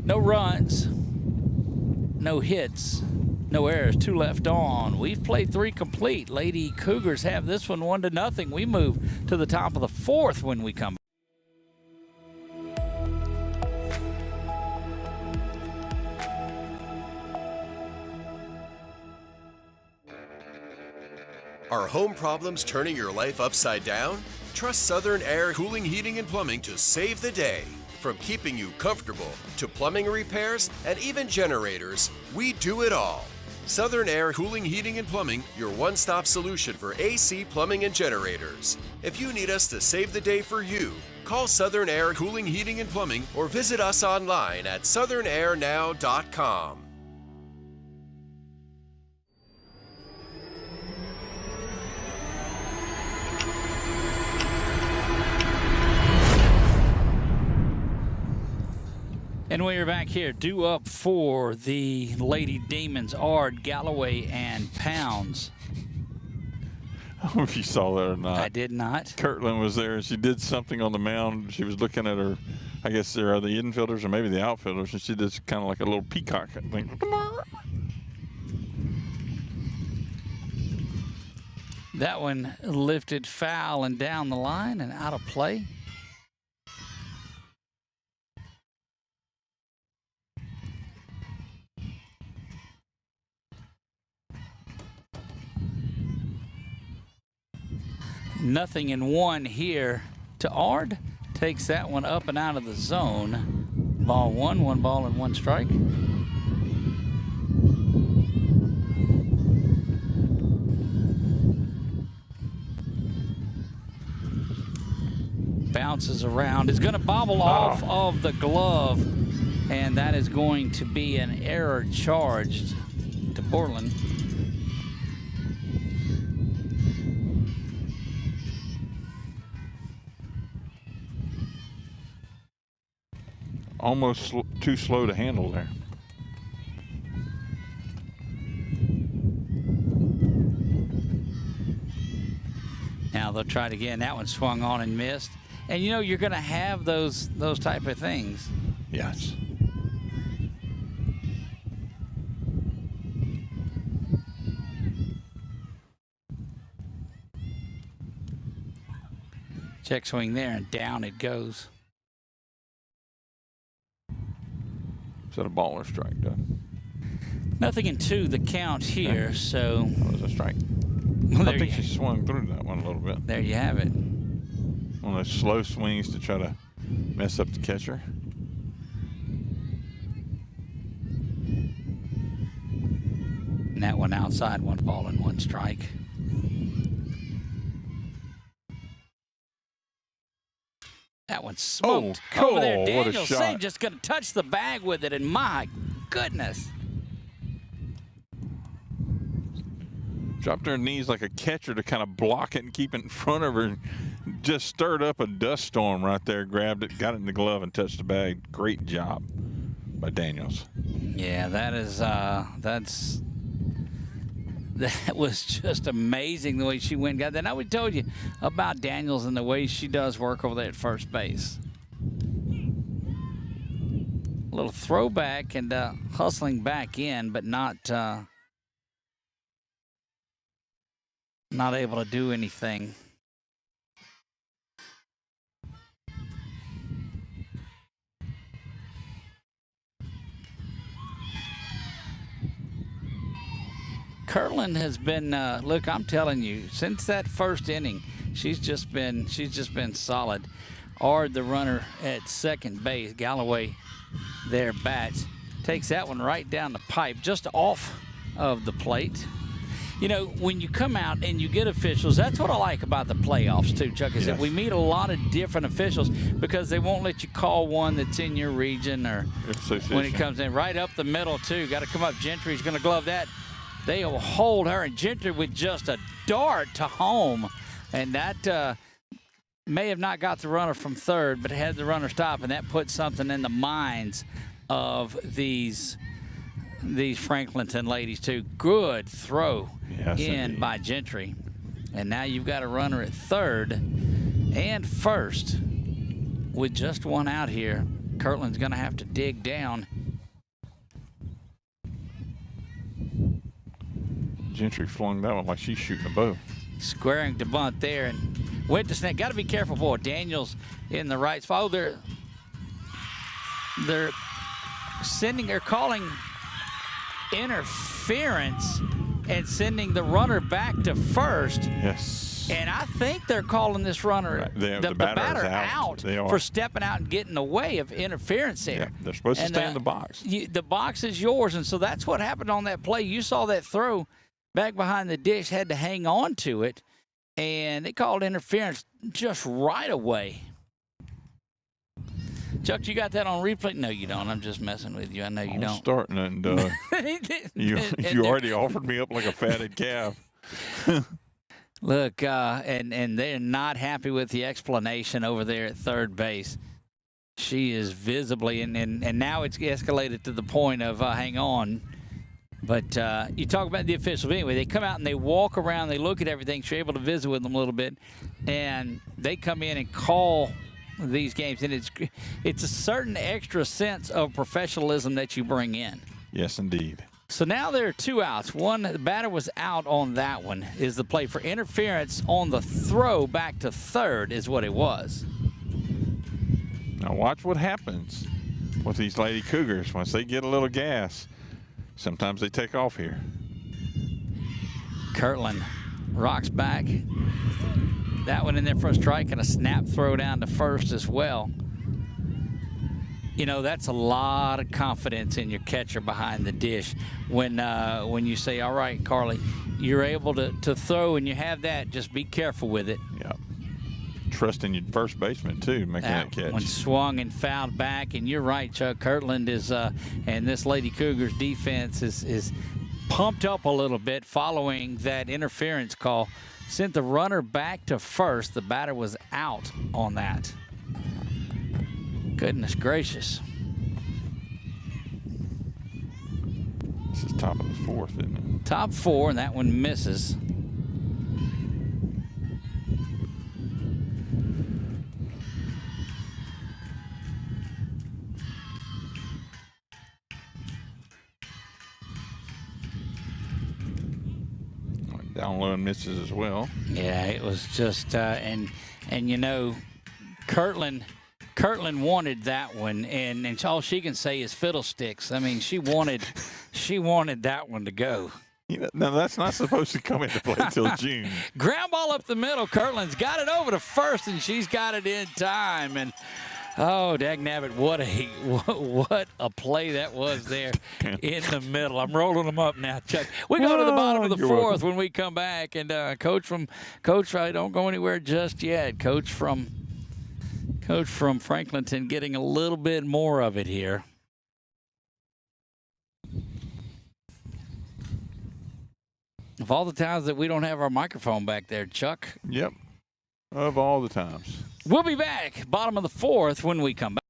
no runs, no hits, no errors, 2 left on. We've played 3 complete. Lady Cougars have this one 1-0. We move to the top of the 4th when we come back.
Are home problems turning your life upside down? Trust Southern Air Cooling, Heating, and Plumbing to save the day. From keeping you comfortable to plumbing repairs and even generators, we do it all. Southern Air Cooling, Heating, and Plumbing, your one-stop solution for AC, plumbing, and generators. If you need us to save the day for you, call Southern Air Cooling, Heating, and Plumbing or visit us online at southernairnow.com.
And we are back here, due up for the Lady Demons, Ard, Galloway, and Pounds.
I don't know if you saw that or not.
I did not.
Kirtland was there, and she did something on the mound. She was looking at her, I guess there are the infielders or maybe the outfielders, and she did kind of like a little peacock thing.
That one lifted foul and down the line and out of play. Nothing in 1 here to Ard. Takes that one up and out of the zone. Ball 1, 1 ball and 1 strike. Bounces around. It's going to bobble off of the glove, and that is going to be an error charged to Borland.
Almost too slow to handle there.
Now they'll try it again. That one swung on and missed. And you know you're going to have those type of things.
Yes.
Check swing there, and down it goes.
Is that a ball or strike, Doug?
Nothing in 2, the count here, so.
That was a strike.
Well,
I think she swung through that one a little bit.
There you have it.
One of those slow swings to try to mess up the catcher.
And that one outside, 1 ball and 1 strike. That one smoked over there.
What a
Daniel
shot.
Singh just going to touch the bag with it, and my goodness.
Dropped her knees like a catcher to kind of block it and keep it in front of her. just stirred up a dust storm right there, grabbed it, got it in the glove, and touched the bag. Great job by Daniels.
Yeah, that was just amazing the way she went and got that. Now, we told you about Daniels and the way she does work over there at first base. A little throwback and hustling back in, but not able to do anything. Kirtland has been, look, I'm telling you, since that first inning, she's just been solid. Ard, the runner at second base, Galloway there bats, takes that one right down the pipe, just off of the plate. You know, when you come out and you get officials, that's what I like about the playoffs too, Chuck, is that we meet a lot of different officials because they won't let you call one that's in your region or when it comes in. Right up the middle too, got to come up. Gentry's going to glove that. They'll hold her, and Gentry with just a dart to home. And that may have not got the runner from third, but had the runner stop, and that put something in the minds of these Franklinton ladies, too. Good throw by Gentry. And now you've got a runner at third and first with just one out here. Kirtland's going to have to dig down.
Gentry flung that one like she's shooting a bow.
Squaring to bunt there and went to snap. Got to be careful, boy. Daniels in the right spot. Oh, they're calling interference and sending the runner back to first.
Yes.
And I think they're calling this runner, the batter out for stepping out and getting in the way of interference there.
Yeah, they're supposed to stay in the box.
The box is yours, and so that's what happened on that play. You saw that throw back behind the dish, had to hang on to it, and they called interference just right away. Chuck, you got that on replay? No, you don't. I'm just messing with you. I know you don't.
Starting, and you already offered me up like a fatted calf.
Look, and they're not happy with the explanation over there at third base. She is visibly, and now it's escalated to the point of hang on. But you talk about the officials. Anyway, they come out and they walk around. They look at everything. You're able to visit with them a little bit. And they come in and call these games. And it's a certain extra sense of professionalism that you bring in.
Yes, indeed.
So now there are two outs. One, the batter was out on that one. Is the play for interference on the throw back to third is what it was.
Now watch what happens with these Lady Cougars once they get a little gas. Sometimes they take off here.
Kirtland rocks back. That one in there for a strike and a snap throw down to first as well. You know, that's a lot of confidence in your catcher behind the dish when you say, all right, Carly, you're able to throw and you have that, just be careful with it.
Yeah. Trusting your first baseman, too, making that catch.
One swung and fouled back, and you're right, Chuck. Kirtland is, and this Lady Cougars defense is pumped up a little bit following that interference call. Sent the runner back to first. The batter was out on that. Goodness gracious.
This is top of the fourth, isn't it?
Top four, and that one misses.
Down low and misses as well.
Yeah, it was just and you know, Kirtland wanted that one, and all she can say is fiddlesticks. I mean, she wanted that one to go.
You know, now that's not supposed to come into play till June.
Ground ball up the middle. Kirtland's got it over to first, and she's got it in time. And oh, dagnabbit, what a play that was there in the middle. I'm rolling them up now, Chuck. We go to the bottom of the fourth when we come back. And Coach, don't go anywhere just yet. Coach from Franklinton getting a little bit more of it here. Of all the times that we don't have our microphone back there, Chuck.
Yep. Of all the times.
We'll be back, bottom of the fourth, when we come back.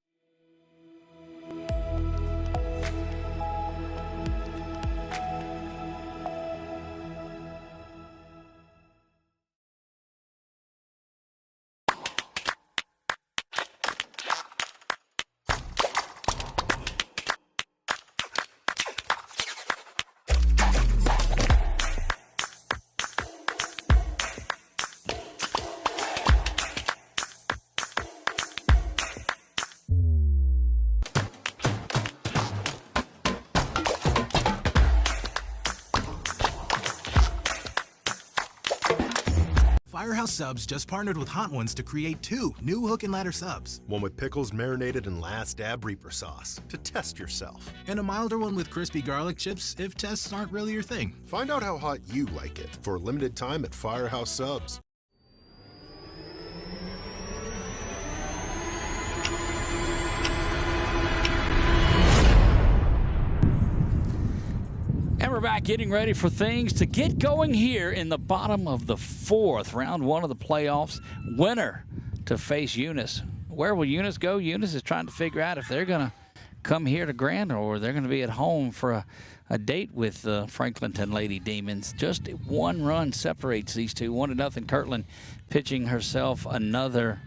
Firehouse Subs just partnered with Hot Ones to create 2 new hook and ladder subs.
One with pickles marinated in Last Dab Reaper sauce to test yourself.
And a milder one with crispy garlic chips if tests aren't really your thing.
Find out how hot you like it for a limited time at Firehouse Subs.
And we're back getting ready for things to get going here in the bottom of the fourth. Round 1 of the playoffs. Winner to face Eunice. Where will Eunice go? Eunice is trying to figure out if they're going to come here to Grant or they're going to be at home for a date with the Franklinton Lady Demons. Just 1 run separates these two. 1-0. Kirtland pitching herself another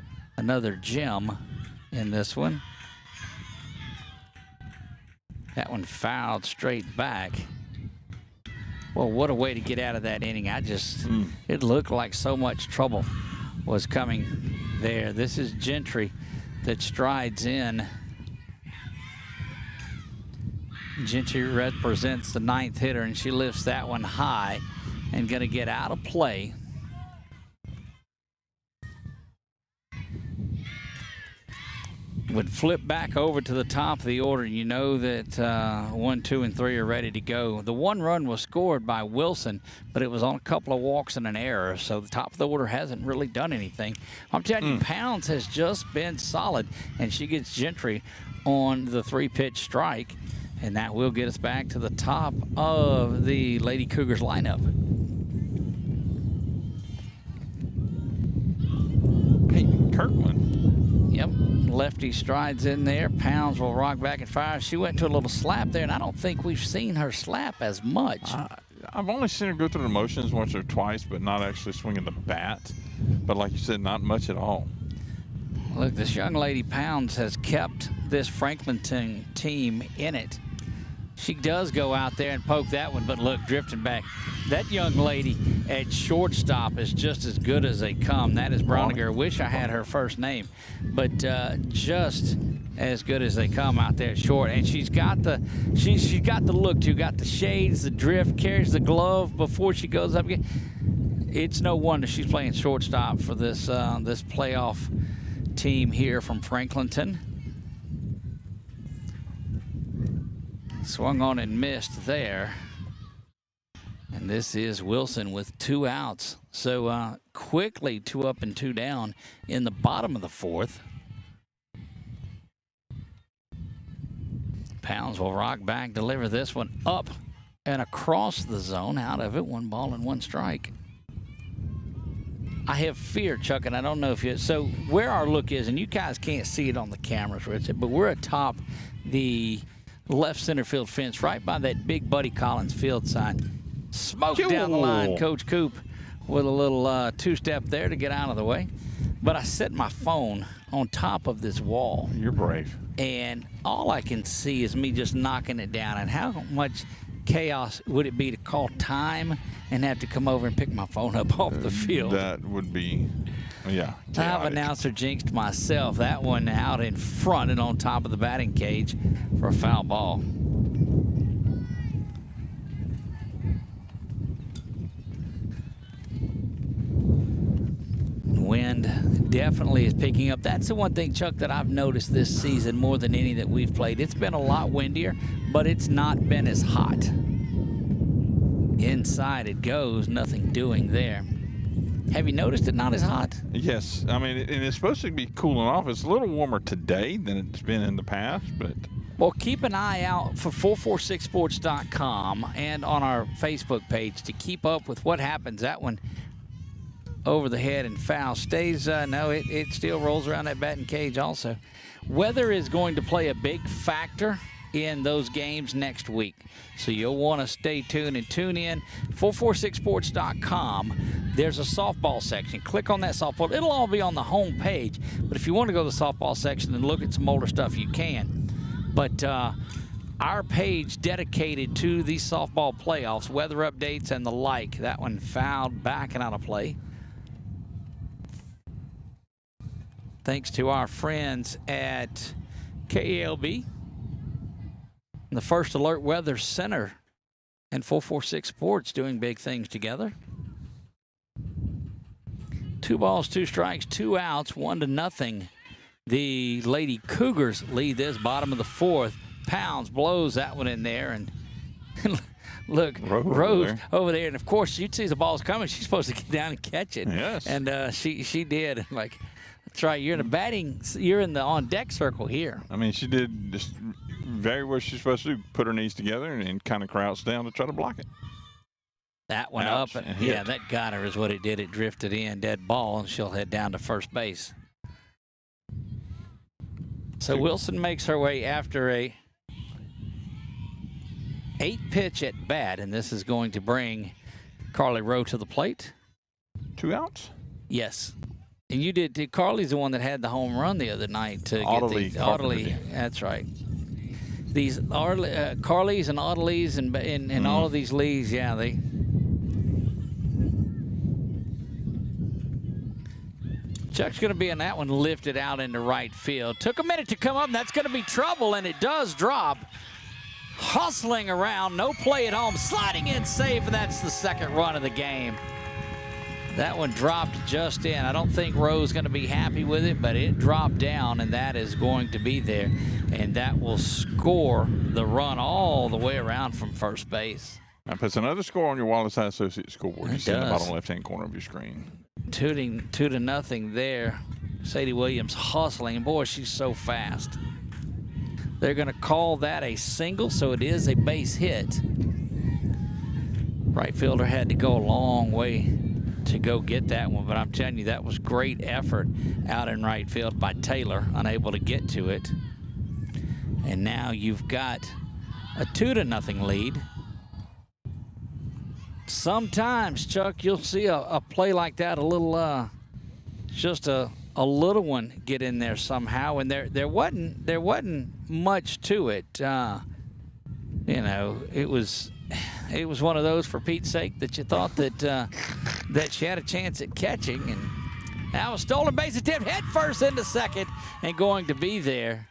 gem in this one. That one fouled straight back. Well, what a way to get out of that inning. It looked like so much trouble was coming there. This is Gentry that strides in. Gentry represents the 9th hitter, and she lifts that one high and going to get out of play. Would flip back over to the top of the order. You know that 1, 2, and 3 are ready to go. The 1 run was scored by Wilson, but it was on a couple of walks and an error, so the top of the order hasn't really done anything. I'm telling you, Pounds has just been solid, and she gets Gentry on the 3-pitch strike, and that will get us back to the top of the Lady Cougars lineup.
Hey, Kirkland.
Yep. Lefty strides in there. Pounds will rock back and fire. She went to a little slap there, and I don't think we've seen her slap as much.
I've only seen her go through the motions once or twice, but not actually swinging the bat. But like you said, not much at all.
Look, this young lady Pounds has kept this Franklinton team in it. She does go out there and poke that one, but look, drifting back. That young lady at shortstop is just as good as they come. That is Broniger. Wish I had her first name, but just as good as they come out there at short. And she's got the look too. Got the shades, the drift, carries the glove before she goes up again. It's no wonder she's playing shortstop for this this playoff team here from Franklinton. Swung on and missed there. And this is Wilson with 2 outs. So quickly 2 up and 2 down in the bottom of the fourth. Pounds will rock back, deliver this one up and across the zone. Out of it, 1 ball and 1 strike. I have fear, Chuck, and I don't know if you... So where our look is, and you guys can't see it on the cameras, Richard, but we're atop the left center field fence right by that big Buddy Collins field sign. Smoke down the line, Coach Coop, with a little 2-step there to get out of the way. But I set my phone on top of this wall.
You're brave.
And all I can see is me just knocking it down. And how much chaos would it be to call time and have to come over and pick my phone up off the field?
That would be, yeah.
I've announcer jinxed myself. That one out in front and on top of the batting cage for a foul ball. Wind definitely is picking up. That's the one thing, Chuck, that I've noticed this season more than any that we've played. It's been a lot windier, but it's not been as hot. Inside it goes, nothing doing there. Have you noticed it not as hot?
Yes. I mean, and it's supposed to be cooling off. It's a little warmer today than it's been in the past, but...
Well, keep an eye out for 446sports.com and on our Facebook page to keep up with what happens. That one over the head and foul. Stays, no, it still rolls around that batting cage also. Weather is going to play a big factor in those games next week. So you'll want to stay tuned and tune in. 446sports.com. There's a softball section. Click on that softball. It'll all be on the home page. But if you want to go to the softball section and look at some older stuff, you can. But our page dedicated to these softball playoffs, weather updates and the like. That one fouled back and out of play. Thanks to our friends at KALB, the First Alert Weather Center, and 446 Sports doing big things together. 2 balls, 2 strikes, 2 outs, 1-0. The Lady Cougars lead this bottom of the 4th. Pounds blows that one in there, and look, Rose over there. And of course, she sees the ball's coming. She's supposed to get down and catch it.
Yes.
And she did. Like, that's right. You're in the on deck circle here.
I mean, she did just very what she's supposed to do. Put her knees together and kind of crouch down to try to block it.
That one
Ouch,
up.
and
Yeah,
hit.
that got her is what it did. It drifted in, dead ball, and she'll head down to first base. So Wilson makes her way after a 8-pitch at bat, and this is going to bring Carly Rowe to the plate.
2 outs?
Yes. And you did. Carly's the one that had the home run the other night to get the Audley. That's right. These Carly's and Audleys and all of these leagues, yeah, they. Chuck's going to be in that one, lifted out into right field. Took a minute to come up, and that's going to be trouble, and it does drop. Hustling around, no play at home, sliding in safe, and that's the second run of the game. That one dropped just in. I don't think Rowe's going to be happy with it, but it dropped down, and that is going to be there. And that will score the run all the way around from first base.
That puts another score on your Wallace High Associates scoreboard. You see in the
does.
bottom left-hand corner of your screen.
2-0 there. Sadie Williams hustling. And boy, she's so fast. They're going to call that a single, so it is a base hit. Right fielder had to go a long way to go get that one, but I'm telling you, that was great effort out in right field by Taylor, unable to get to it. And now you've got a 2-0 lead. Sometimes, Chuck, you'll see a play like that, a little, just a little one get in there somehow, and there wasn't much to it. You know, it was one of those, for Pete's sake, that you thought that she had a chance at catching, and now a stolen base attempt, head first into second, and going to be there.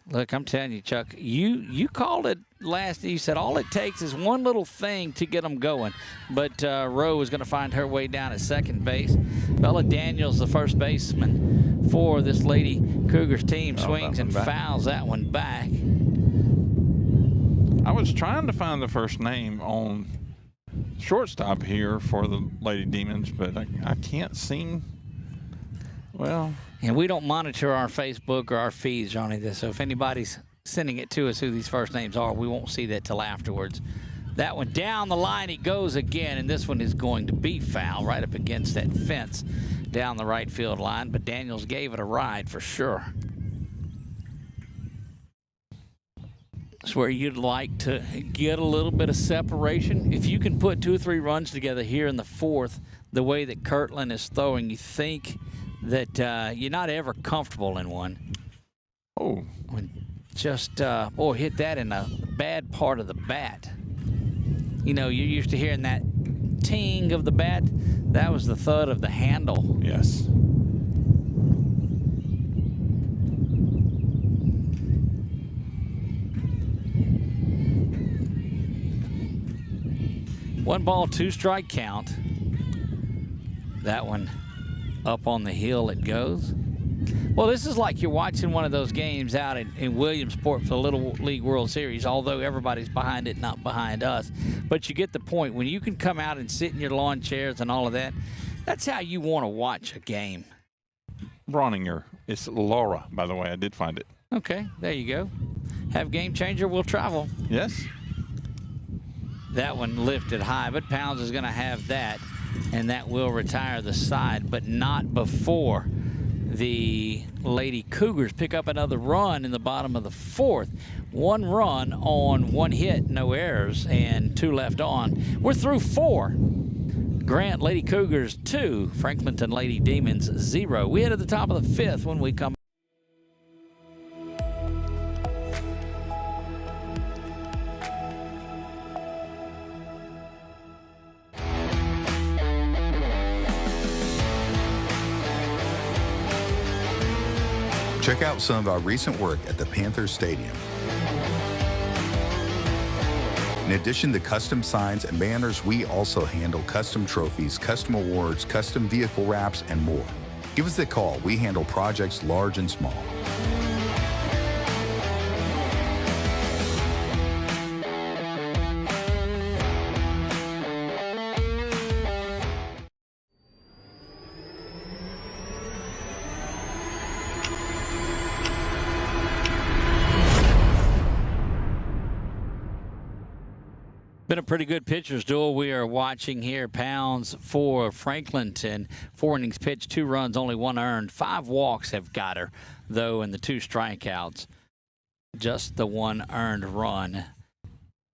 Look, I'm telling you, Chuck, you called it last. You said all it takes is one little thing to get them going. But Rowe is going to find her way down at second base. Bella Daniels, the first baseman for this Lady Cougars team, swings and fouls that one back.
I was trying to find the first name on shortstop here for the Lady Demons, but I can't seem. Well.
And we don't monitor our Facebook or our feeds or anything, so if anybody's sending it to us who these first names are, we won't see that till afterwards. That one down the line, it goes again, and this one is going to be foul right up against that fence down the right field line, but Daniels gave it a ride for sure. It's where you'd like to get a little bit of separation. If you can put 2 or 3 runs together here in the 4th, the way that Kirtland is throwing, you think that you're not ever comfortable in one.
Oh.
Just, hit that in a bad part of the bat. You know, you're used to hearing that ting of the bat. That was the thud of the handle.
Yes.
One ball, 2 strike count. That one up on the hill it goes. Well, this is like you're watching one of those games out in Williamsport for the Little League World Series, although everybody's behind it, not behind us. But you get the point. When you can come out and sit in your lawn chairs and all of that, that's how you want to watch a game.
Bronninger. It's Laura, by the way. I did find it.
Okay, there you go. Have Game Changer will travel.
Yes.
That one lifted high, but Pounds is going to have that, and that will retire the side, but not before the Lady Cougars pick up another run in the bottom of the 4th. 1 run on 1 hit, no errors, and 2 left on. We're through 4. Grant Lady Cougars 2, Franklinton Lady Demons 0. We head to the top of the 5th when we come.
Check out some of our recent work at the Panthers Stadium. In addition to custom signs and banners, we also handle custom trophies, custom awards, custom vehicle wraps, and more. Give us a call. We handle projects large and small.
Been a pretty good pitcher's duel we are watching here. Pounds for Franklinton. 4 innings pitched, 2 runs, only 1 earned. 5 walks have got her, though, and the 2 strikeouts. Just the 1 earned run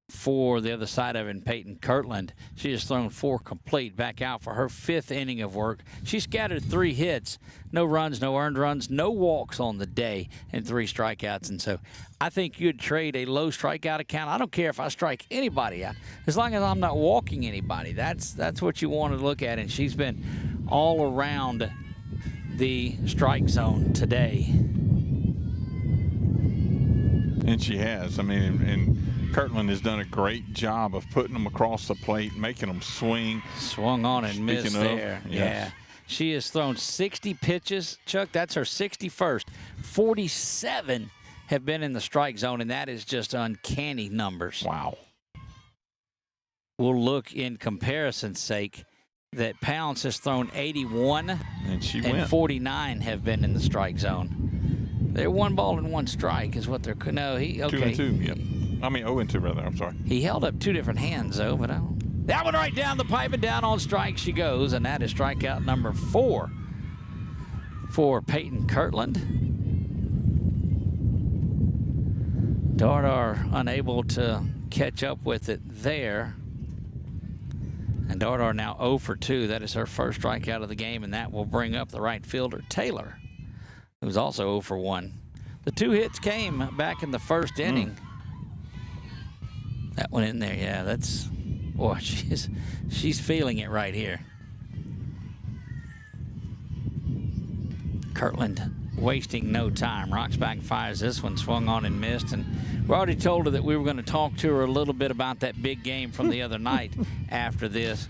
for the other side of it, Peyton Kirtland. She has thrown 4 complete, back out for her 5th inning of work. She scattered 3 hits, no runs, no earned runs, no walks on the day, and 3 strikeouts. And so I think you'd trade a low strikeout account. I don't care if I strike anybody out, as long as I'm not walking anybody. That's what you want to look at, and she's been all around the strike zone today.
And she has. I mean, and Kirtland has done a great job of putting them across the plate, making them swing.
Swung on and missed there.
Yes.
Yeah. She has thrown 60 pitches. Chuck, that's her 61st. 47 have been in the strike zone, and that is just uncanny numbers.
Wow.
We'll look in comparison's sake that Pounds has thrown 81, and 49 have been in the strike zone. They're 1 ball and 1 strike is what they're. No, he okay.
2 and 2. Yep. I mean 0 and 2 rather. I'm sorry.
He held up 2 different hands though, but I don't. That one right down the pipe and down on strike she goes, and that is strikeout number 4 for Peyton Kirtland. Dardar unable to catch up with it there. And Dardar now 0 for 2. That is her first strikeout of the game, and that will bring up the right fielder, Taylor, who's also 0 for 1. The 2 hits came back in the 1st inning. That one in there, yeah, that's, boy, she's feeling it right here. Kirtland wasting no time. Rocks back, fires this one, swung on and missed. And we already told her that we were going to talk to her a little bit about that big game from the other night after this.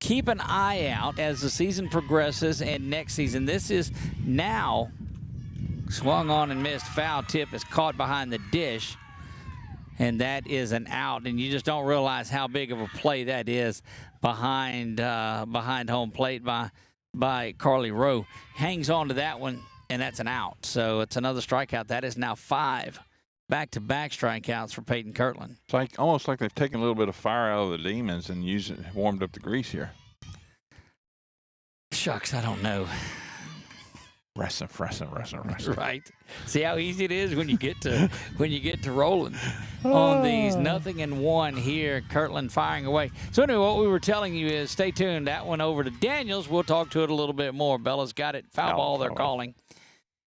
Keep an eye out as the season progresses and next season. This is now swung on and missed. Foul tip is caught behind the dish, and that is an out. And you just don't realize how big of a play that is behind home plate by Carly Rowe. Hangs on to that one, and that's an out. So it's another strikeout. That is now 5 back-to-back strikeouts for Peyton Kirtland.
It's like almost like they've taken a little bit of fire out of the Demons and warmed up the grease here.
Shucks, I don't know.
Wrestling.
Right. See how easy it is when you get to rolling on these. 0-1 here. Kirtland firing away. So anyway, what we were telling you is stay tuned. That one over to Daniels. We'll talk to it a little bit more. Bella's got it. Foul ball they're calling.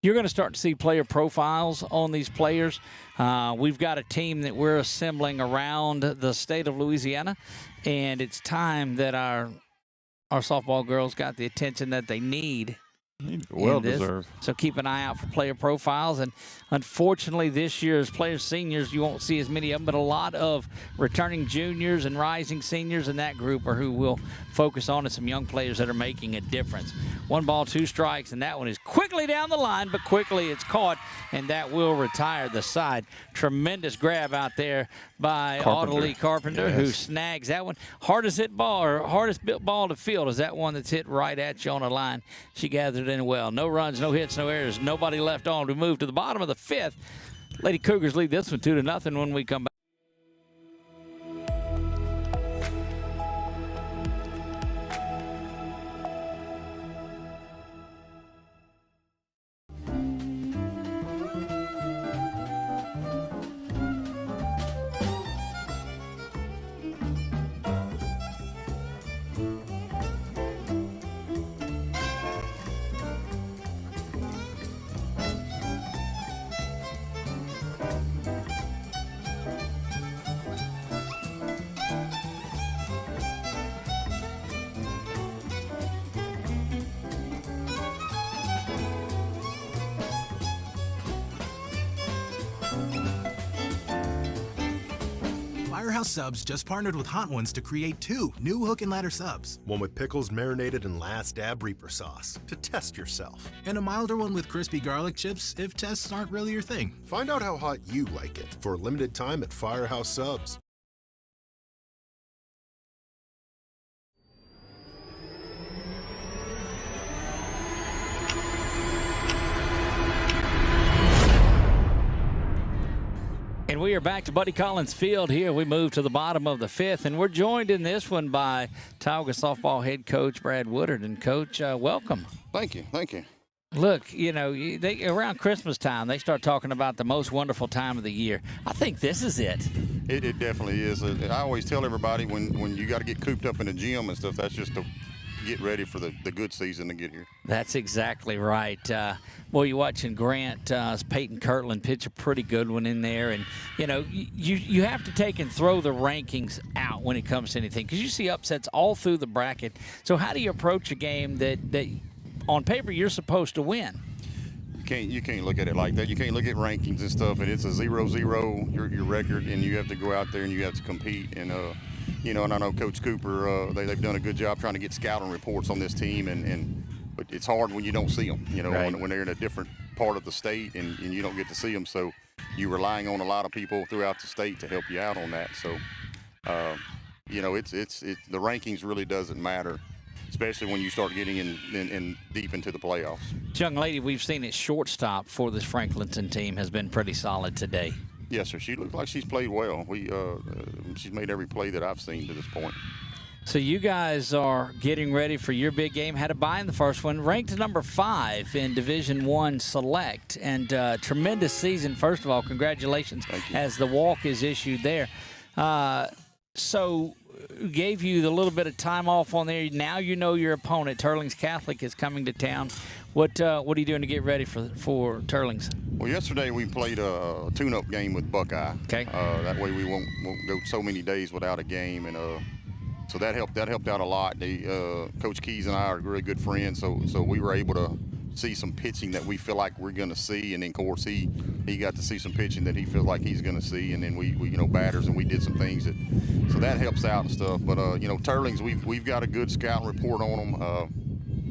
You're going to start to see player profiles on these players. We've got a team that we're assembling around the state of Louisiana, and it's time that our softball girls got the attention that they need.
Well deserved.
So keep an eye out for player profiles. And unfortunately, this year's players, seniors, you won't see as many of them, but a lot of returning juniors and rising seniors in that group are who we'll focus on, and some young players that are making a difference. 1 ball, 2 strikes, and that one is quickly down the line, but quickly it's caught, and that will retire the side. Tremendous grab out there by Audalie Carpenter, who snags that one. Hardest built ball to field is that one that's hit right at you on the line. She gathered in well. No runs, no hits, no errors, nobody left on. We move to the bottom of the 5th. Lady Cougars lead this one 2-0 when we come back.
Firehouse Subs just partnered with Hot Ones to create 2 new hook and ladder subs.
One with pickles marinated in Last Dab Reaper sauce to test yourself.
And a milder one with crispy garlic chips if tests aren't really your thing.
Find out how hot you like it for a limited time at Firehouse Subs.
And we are back to Buddy Collins Field here. We move to the bottom of the 5th, and we're joined in this one by Tioga softball head coach Brad Woodard. And, Coach, welcome.
Thank you. Thank you.
Look, you know, around Christmas time, they start talking about the most wonderful time of the year. I think this is it.
It definitely is. I always tell everybody when you got to get cooped up in the gym and stuff, that's just to get ready for the good season to get here.
That's exactly right. Well, you're watching Grant, Peyton Kirtland pitch a pretty good one in there. And, you know, you have to take and throw the rankings out when it comes to anything because you see upsets all through the bracket. So how do you approach a game that on paper you're supposed to win?
You can't look at it like that. You can't look at rankings and stuff, and it's a 0-0 your record, and you have to go out there and you have to compete. And you know, and I know Coach Cooper, they've done a good job trying to get scouting reports on this team, but it's hard when you don't see them. You know,
right.
when they're in a different part of the state and you don't get to see them, so you're relying on a lot of people throughout the state to help you out on that. So, you know, it's the rankings really doesn't matter, especially when you start getting in deep into the playoffs.
This young lady we've seen at shortstop for this Franklinton team has been pretty solid today.
Yes, sir. She looks like she's played well. She's made every play that I've seen to this point.
So you guys are getting ready for your big game. Had a bye in the first one. Ranked number 5 in Division I Select. And tremendous season, first of all. Congratulations as the walk is issued there. So gave you the little bit of time off on there. Now you know your opponent. Turlings Catholic is coming to town. What are you doing to get ready for Turlings?
Well, yesterday we played a tune-up game with Buckeye.
Okay.
That way we won't go so many days without a game, and so that helped out a lot. Coach Keys and I are really good friends, so we were able to see some pitching that we feel like we're going to see, and then of course he got to see some pitching that he feels like he's going to see, and then we you know, batters, and we did some things so that helps out and stuff. But you know, Turlings, we've got a good scouting report on them.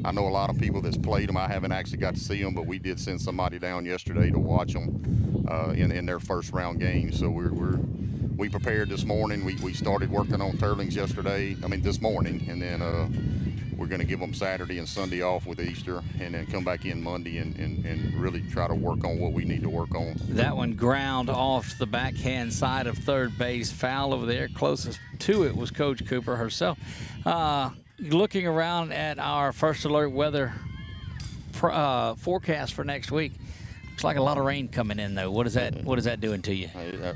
I know a lot of people that's played them. I haven't actually got to see them, but we did send somebody down yesterday to watch them in their first round game. So we prepared this morning. We started working on Turlings this morning, and then we're going to give them Saturday and Sunday off with Easter, and then come back in Monday and really try to work on what we need to work on.
That one ground off the backhand side of third base, foul over there. Closest to it was Coach Cooper herself. Looking around at our first alert weather forecast for next week, looks like a lot of rain coming in though. What is that doing to you?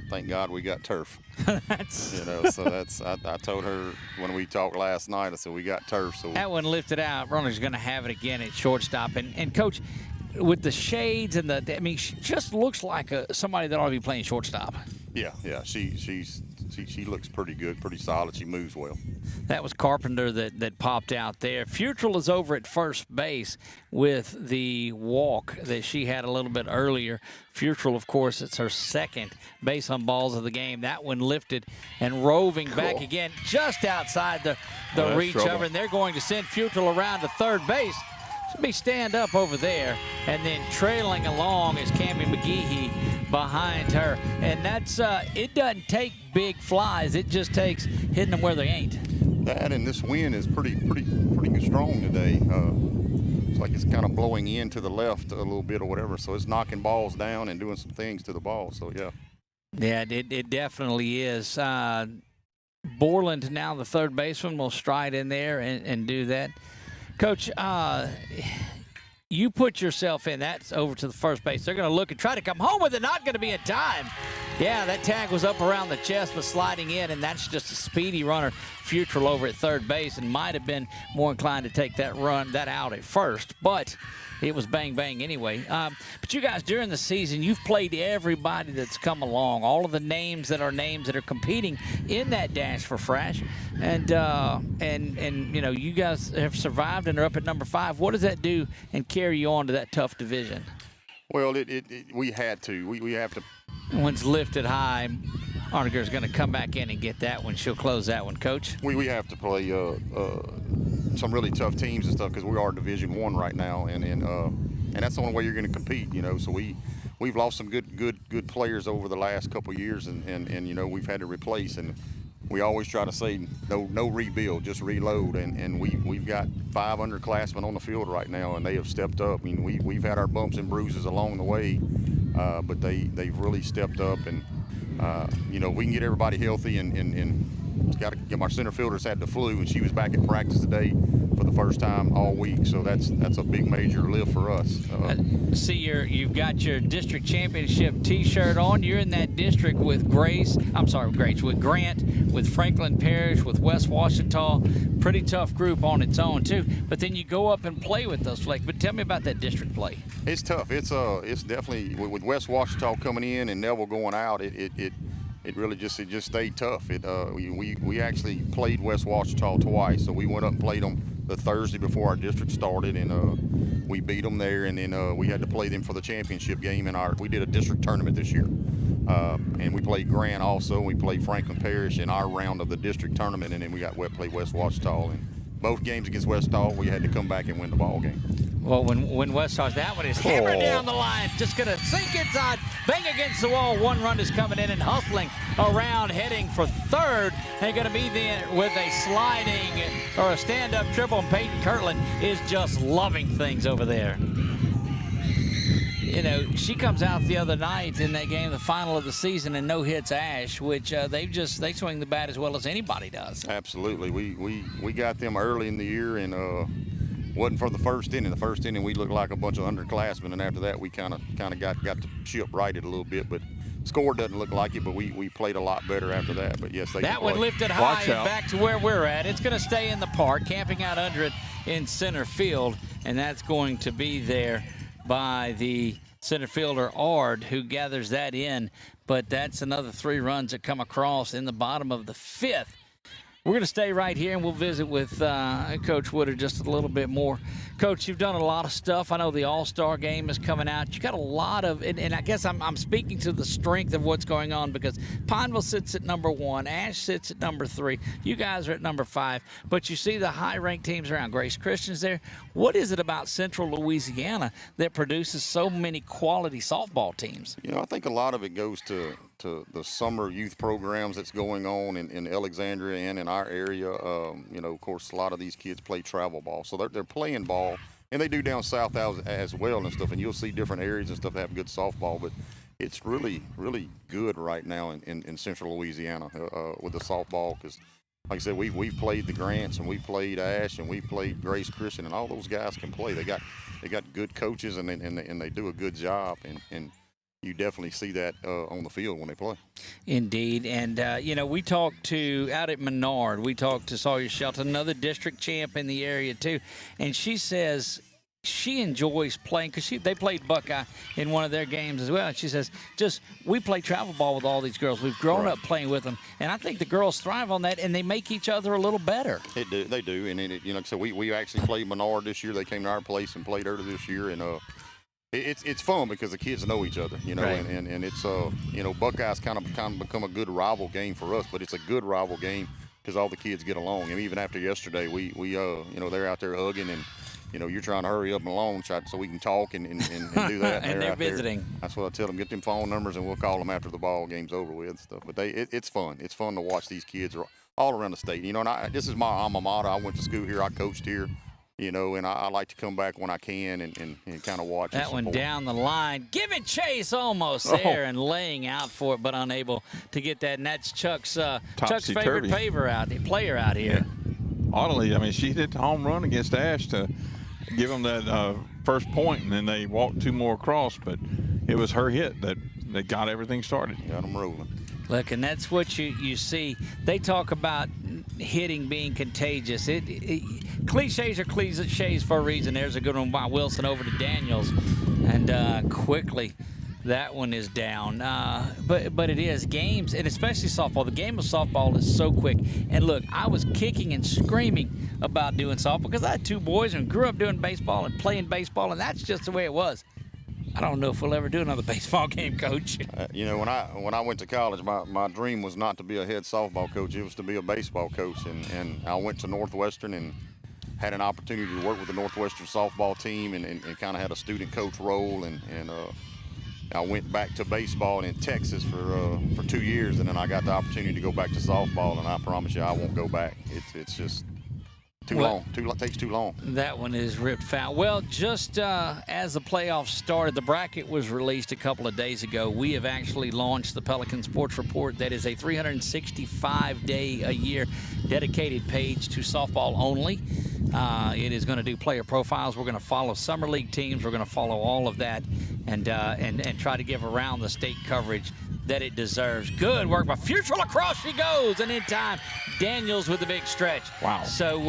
Thank God we got turf.
That's
you know, so that's I told her when we talked last night. I said we got turf. So
that one lifted out. Runner's going to have it again at shortstop. And Coach, with the shades and she just looks like somebody that ought to be playing shortstop.
Yeah. She looks pretty good, pretty solid. She moves well.
That was Carpenter that popped out there. Futrell is over at first base with the walk that she had a little bit earlier. Futrell, of course, it's her second base on balls of the game. That one lifted and roving back again just outside the reach of her. And they're going to send Futrell around to third base. Should be stand up over there, and then trailing along is Cammie McGehee behind her. And that's it doesn't take big flies. It just takes hitting them where they ain't.
That and this wind is pretty strong today. It's like it's kind of blowing in to the left a little bit or whatever, so it's knocking balls down and doing some things to the ball. So
yeah, it definitely is. Borland now, the third baseman, will stride in there and do that. Coach, you put yourself in. That's over to the first base. They're going to look and try to come home with it. Not going to be in time. Yeah, that tag was up around the chest, but sliding in, and that's just a speedy runner. Futrell over at third base, and might have been more inclined to take that out at first, but it was bang, bang anyway. But you guys, during the season, you've played everybody that's come along, all of the names that are competing in that dash for Frash. And you know, you guys have survived and are up at number 5. What does that do and carry you on to that tough division?
Well, we had to. We have to.
One's lifted high. Arniger's going to come back in and get that one. She'll close that one, Coach.
We have to play some really tough teams and stuff because we are Division I right now, and that's the only way you're going to compete. So we've lost some good players over the last couple of years, and we've had to replace. And we always try to say no rebuild, just reload. And we've got 5 underclassmen on the field right now, and they have stepped up. I mean, we've had our bumps and bruises along the way, but they've really stepped up. And we can get everybody healthy, and got to get. Our center fielder's had the flu, and she was back at practice today for the first time all week. So that's a big major lift for us.
See, you've got your district championship T-shirt on. You're in that district with with Grant, with Franklin Parish, with West Washita. Pretty tough group on its own too. But then you go up and play with those flags. But tell me about that district play.
It's tough. It's definitely with West Washita coming in and Neville going out. It really just stayed tough. We actually played West Washita twice, so we went up and played them the Thursday before our district started, and we beat them there, and then we had to play them for the championship game. We did a district tournament this year, and we played Grant also. We played Franklin Parish in our round of the district tournament, and then we played West Washita. And both games against West Washita, we had to come back and win the ball game.
Well, when West Washita, that one is hammered down the line, just going to sink inside, bang against the wall. One run is coming in and hustling around, heading for third. They're going to be there with a sliding or a stand-up triple, and Peyton Kirtland is just loving things over there. She comes out the other night in that game, the final of the season, and no hits Ash, which they swing the bat as well as anybody does.
Absolutely. We got them early in the year, and wasn't for the first inning. The first inning we looked like a bunch of underclassmen, and after that we kind of got the ship righted a little bit. But score doesn't look like it, but we played a lot better after that. But yes, that one
lifted high and back to where we're at. It's going to stay in the park, camping out under it in center field, and that's going to be there by the center fielder Ard, who gathers that in. But that's another 3 runs that come across in the bottom of the 5th. We're going to stay right here, and we'll visit with Coach Woodard just a little bit more. Coach, you've done a lot of stuff. I know the All-Star game is coming out. You got a lot of, and I guess I'm speaking to the strength of what's going on, because Pineville sits at number 1, Ash sits at number 3, you guys are at number 5, but you see the high-ranked teams around. Grace Christian's there. What is it about Central Louisiana that produces so many quality softball teams?
I think a lot of it goes to the summer youth programs that's going on in Alexandria and in our area. Of course, a lot of these kids play travel ball, so they're playing ball, and they do down south as well and stuff, and you'll see different areas and stuff that have good softball, but it's really, really good right now in Central Louisiana with the softball, because like I said, we've played the Grants, and we've played Ash, and we've played Grace Christian, and all those guys can play. They got good coaches, and they do a good job, and you definitely see that on the field when they play.
Indeed. And, we talked to, out at Menard, we talked to Sawyer Shelton, another district champ in the area too, and she says she enjoys playing, because they played Buckeye in one of their games as well. And she says, we play travel ball with all these girls. We've grown up playing with them, and I think the girls thrive on that, and they make each other a little better.
They do. And, so we actually played Menard this year. They came to our place and played earlier this year, and it's fun because the kids know each other,
right.
and it's Buckeyes kind of become a good rival game for us, but it's a good rival game because all the kids get along. And even after yesterday, we they're out there hugging, and you're trying to hurry up and along so we can talk and do that.
And they're visiting.
That's what I tell them: get them phone numbers, and we'll call them after the ball game's over with and stuff. But it's fun. It's fun to watch these kids all around the state. And this is my alma mater. I went to school here. I coached here. And I like to come back when I can and kind of watch
that one down the line. Give it chase almost there and laying out for it, but unable to get that. And that's Chuck's favorite player out here.
Yeah. Oddly, she hit the home run against Ash to give them that first point, and then they walked 2 more across. But it was her hit that got everything started.
Got them rolling.
Look, and that's what you see. They talk about hitting being contagious. Cliches are cliches for a reason. There's a good one by Wilson over to Daniels, and quickly that one is down. But it is games, and especially softball. The game of softball is so quick. And look, I was kicking and screaming about doing softball because I had 2 boys and grew up doing baseball and playing baseball, and that's just the way it was. I don't know if we'll ever do another baseball game, Coach.
You know, when I went to college, my dream was not to be a head softball coach. It was to be a baseball coach. And I went to Northwestern and had an opportunity to work with the Northwestern softball team and kind of had a student coach role. And I went back to baseball in Texas for 2 years, and then I got the opportunity to go back to softball, and I promise you I won't go back. It's just too long. Takes too long.
That one is ripped foul. Well, just as the playoffs started, the bracket was released a couple of days ago. We have actually launched the Pelican Sports Report. That is a 365-day-a-year dedicated page to softball only. It is going to do player profiles. We're going to follow summer league teams. We're going to follow all of that and try to give around the state coverage that it deserves. Good work by Future Lacrosse. She goes, and in time, Daniels with the big stretch.
Wow.
So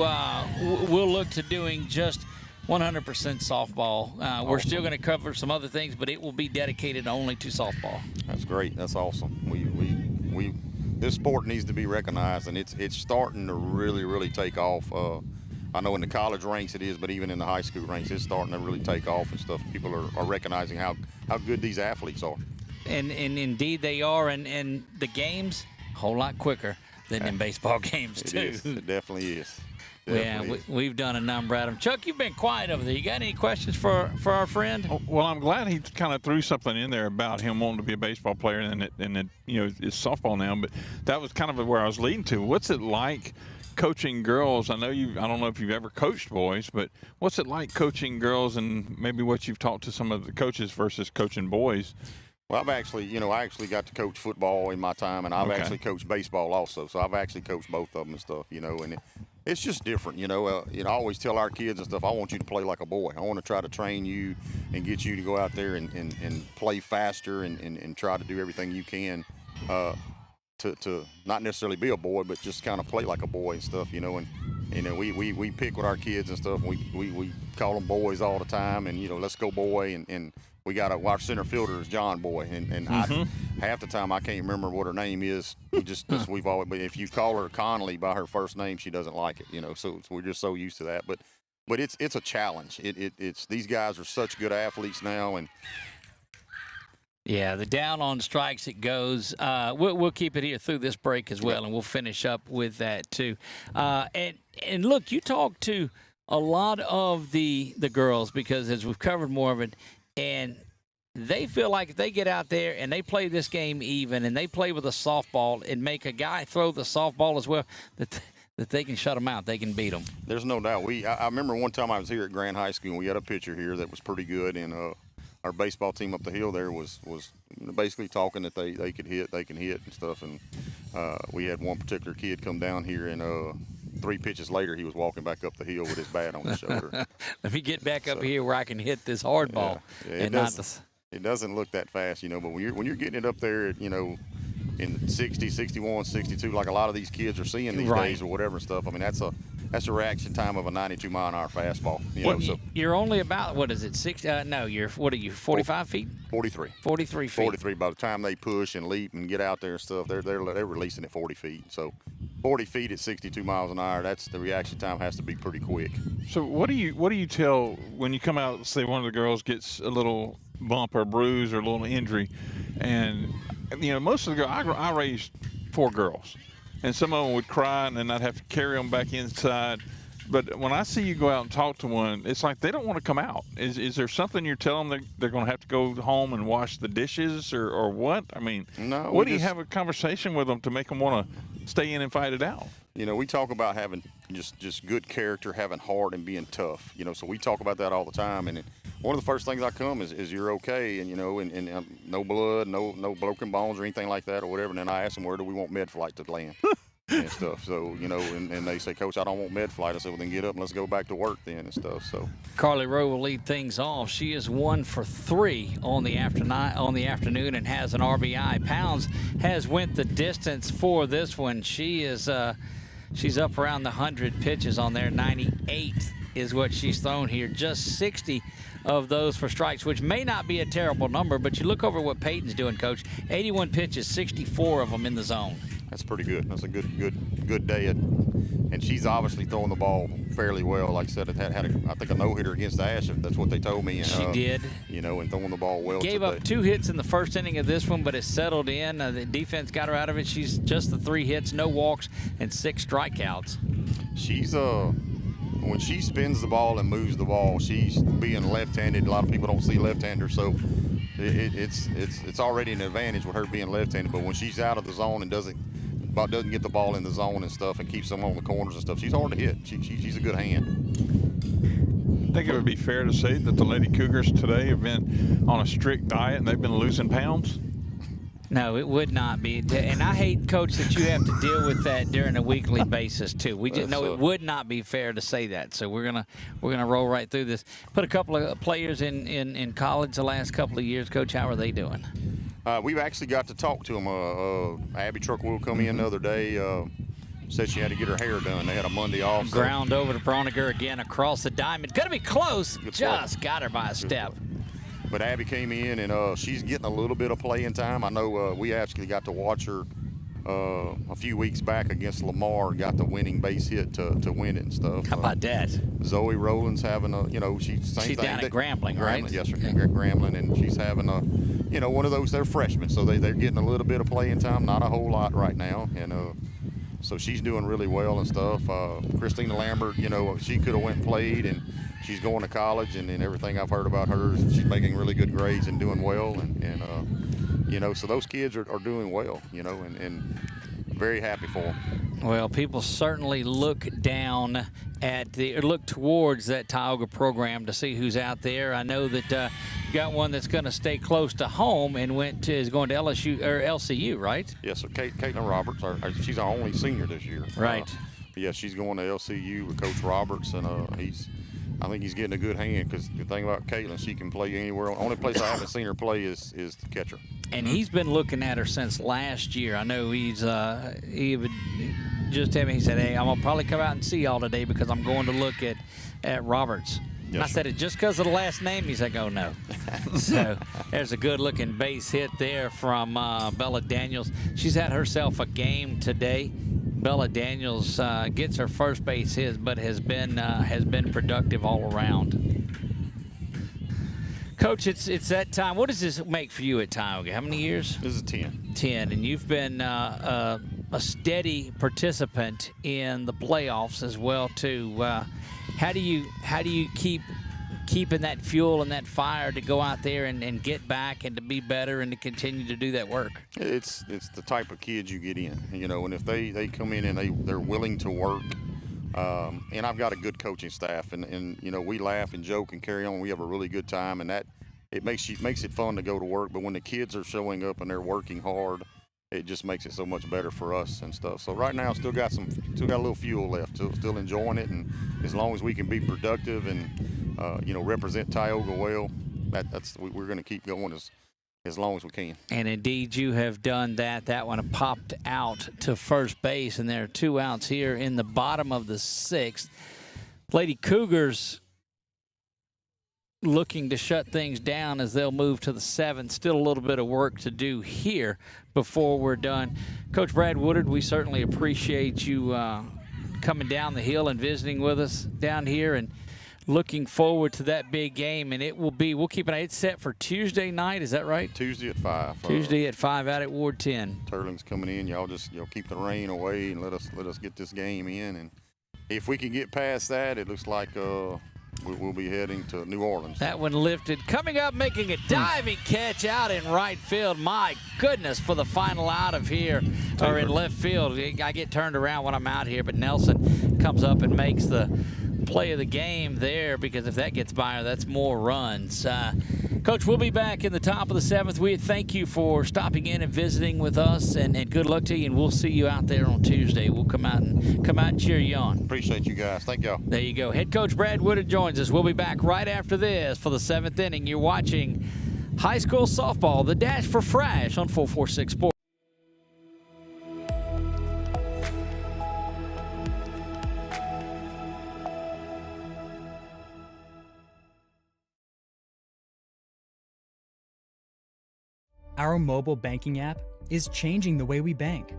we'll look to doing just 100% softball. We're still going to cover some other things, but it will be dedicated only to softball.
That's great. That's awesome. We this sport needs to be recognized, and it's starting to really take off. I know in the college ranks it is, but even in the high school ranks, it's starting to really take off and stuff. People are recognizing how good these athletes are.
And indeed they are, and the games a whole lot quicker than in baseball games too.
It definitely is.
We've done a number at them. Chuck, you've been quiet over there. You got any questions for our friend?
Oh, well, I'm glad he kind of threw something in there about him wanting to be a baseball player, and it it's softball now. But that was kind of where I was leading to. What's it like coaching girls? I don't know if you've ever coached boys, but what's it like coaching girls, and maybe what you've talked to some of the coaches versus coaching boys?
Well, I actually got to coach football in my time, and I've actually coached baseball also. So I've actually coached both of them and stuff, and it's just different, I always tell our kids and stuff, I want you to play like a boy. I want to try to train you and get you to go out there and play faster and try to do everything you can to not necessarily be a boy, but just kind of play like a boy and stuff, and we pick with our kids and stuff. We call them boys all the time, and let's go boy, and we got our center fielder is John Boy, and half the time I can't remember what her name is. We've always, but if you call her Connolly by her first name, she doesn't like it, So we're just so used to that. But it's a challenge. It's these guys are such good athletes now, and
yeah, the down on strikes it goes. We'll keep it here through this break as well, and we'll finish up with that too. And look, you talk to a lot of the girls, because as we've covered more of it, and they feel like if they get out there and they play this game even, and they play with a softball and make a guy throw the softball as well, that they can shut them out. They can beat them.
There's no doubt. I remember one time I was here at Grant High School, and we had a pitcher here that was pretty good, and our baseball team up the hill there was basically talking that they can hit and stuff. And we had one particular kid come down here, and 3 pitches later, he was walking back up the hill with his bat on his shoulder.
Let me get back up here where I can hit this hard ball.
It doesn't look that fast, but when you're getting it up there, in 60, 61, 62, like a lot of these kids are seeing these days or whatever and stuff. I mean, that's a reaction time of a 92-mile-an-hour fastball. So
you're only about, what is it, 60? No, what are you, 45 feet?
43.
43 feet.
43. By the time they push and leap and get out there and stuff, they're releasing at 40 feet. So 40 feet at 62 miles an hour, that's the reaction time has to be pretty quick.
So what do you tell when you come out, say one of the girls gets a little bump or bruise or a little injury, and most of the girls, I raised 4 girls, and some of them would cry, and then I'd have to carry them back inside. But when I see you go out and talk to one, it's like they don't want to come out. Is there something you're telling them they're going to have to go home and wash the dishes or what? I mean,
no.
What do you have a conversation with them to make them want to stay in and fight it out?
We talk about having just good character, having heart, and being tough. So we talk about that all the time. And one of the first things I come is you're okay, and and no blood, no broken bones or anything like that or whatever. And then I ask them, where do we want med flight to land? And stuff. So, and they say, Coach, I don't want med flight. I said, well, then get up and let's go back to work then and stuff. So
Carly Rowe will lead things off. She is 1 for 3 on the afternoon and has an RBI. Pounds has went the distance for this one. She is she's up around the 100 pitches on there. 98 is what she's thrown here. Just 60 of those for strikes, which may not be a terrible number, but you look over what Peyton's doing, Coach. 81 pitches, 64 of them in the zone.
That's pretty good. That's a good day at and she's obviously throwing the ball fairly well. Like I said, it had I think a no-hitter against Ash. That's what they told me.
She did.
You know, and throwing the ball well.
Gave
today.
up 2 hits in the first inning of this one, but it's settled in. The defense got her out of it. She's just the 3 hits, no walks, and 6 strikeouts.
She's when she spins the ball and moves the ball, she's being left-handed. A lot of people don't see left-handers, so it's already an advantage with her being left-handed. But when she's out of the zone and doesn't get the ball in the zone and stuff and keeps them on the corners and stuff, she's hard to hit. She's a good hand.
I think it would be fair to say that the Lady Cougars today have been on a strict diet and they've been losing pounds.
No, it would not be. And I hate, Coach, that you have to deal with that during a weekly basis too. We just know it would not be fair to say that. So we're gonna roll right through this. Put a couple of players in college the last couple of years. Coach, how are they doing?
We've actually got to talk to them. Abby Truckwill come in the other day. Said she had to get her hair done. They had a Monday off.
Ground over to Broniger again across the diamond. Gonna be close. Just got her by a step.
But Abby came in, and she's getting a little bit of playing time. I know we actually got to watch her a few weeks back against Lamar, got the winning base hit to win it and stuff.
How about that?
Zoe Rowland's having
she's down at Grambling, right?
Yes, sir, Grambling, and she's having one of those, they're freshmen, so they're getting a little bit of playing time, not a whole lot right now, and so she's doing really well and stuff. Christina Lambert, she could have went and played, and she's going to college, and everything I've heard about her is she's making really good grades and doing well, and so those kids are doing well, and very happy for them.
Well, people certainly look towards that Tioga program to see who's out there. I know that you got one that's going to stay close to home and is going to LSU or LCU, right?
Yes, sir. Caitlin Roberts. She's our only senior this year.
Right.
Yeah, she's going to LCU with Coach Roberts, and I think he's getting a good hand, because the thing about Caitlin, she can play anywhere. Only place I haven't seen her play is the catcher.
And he's been looking at her since last year. I know he would just tell me, he said, hey, I'm going to probably come out and see y'all today because I'm going to look at Roberts. Yes, I said it just because of the last name. He's like, oh, no. So there's a good-looking base hit there from Bella Daniels. She's had herself a game today. Bella Daniels gets her first base hit, but has been productive all around. Coach, it's that time. What does this make for you at Tioga? How many years?
This is 10.
10, and you've been a steady participant in the playoffs as well too. How do you keeping that fuel and that fire to go out there and get back and to be better and to continue to do that work?
It's the type of kids you get in, and if they come in and they're willing to work. And I've got a good coaching staff, and we laugh and joke and carry on. We have a really good time, and that it makes it fun to go to work. But when the kids are showing up and they're working hard, it just makes it so much better for us and stuff. So right now, still got a little fuel left. Still enjoying it, and as long as we can be productive and represent Tioga well, we're going to keep going as long as we can.
And indeed, you have done that. That one popped out to first base, and there are 2 outs here in the bottom of the 6th. Lady Cougars looking to shut things down as they'll move to the 7th. Still a little bit of work to do here before we're done. Coach Brad Woodard, we certainly appreciate you coming down the hill and visiting with us down here, and looking forward to that big game. And we'll keep an eye. It's set for Tuesday night, is that right?
Tuesday at 5.
Tuesday at 5 out at Ward 10.
Turling's coming in. Y'all just keep the rain away and let us get this game in. And if we can get past that, it looks like we'll be heading to New Orleans.
That one lifted. Coming up, making a diving catch out in right field. My goodness, for the final out of here, or in left field. I get turned around when I'm out here, but Nelson comes up and makes the play of the game there, because if that gets by her, that's more runs. Coach, we'll be back in the top of the 7th. We thank you for stopping in and visiting with us, and good luck to you, and we'll see you out there on Tuesday. We'll come out and cheer you on.
Appreciate you guys. Thank y'all.
There you go. Head coach Brad Woodard joins us. We'll be back right after this for the 7th inning. You're watching high school softball, the Dash for Fresh on 446 Sports.
Our mobile banking app is changing the way we bank.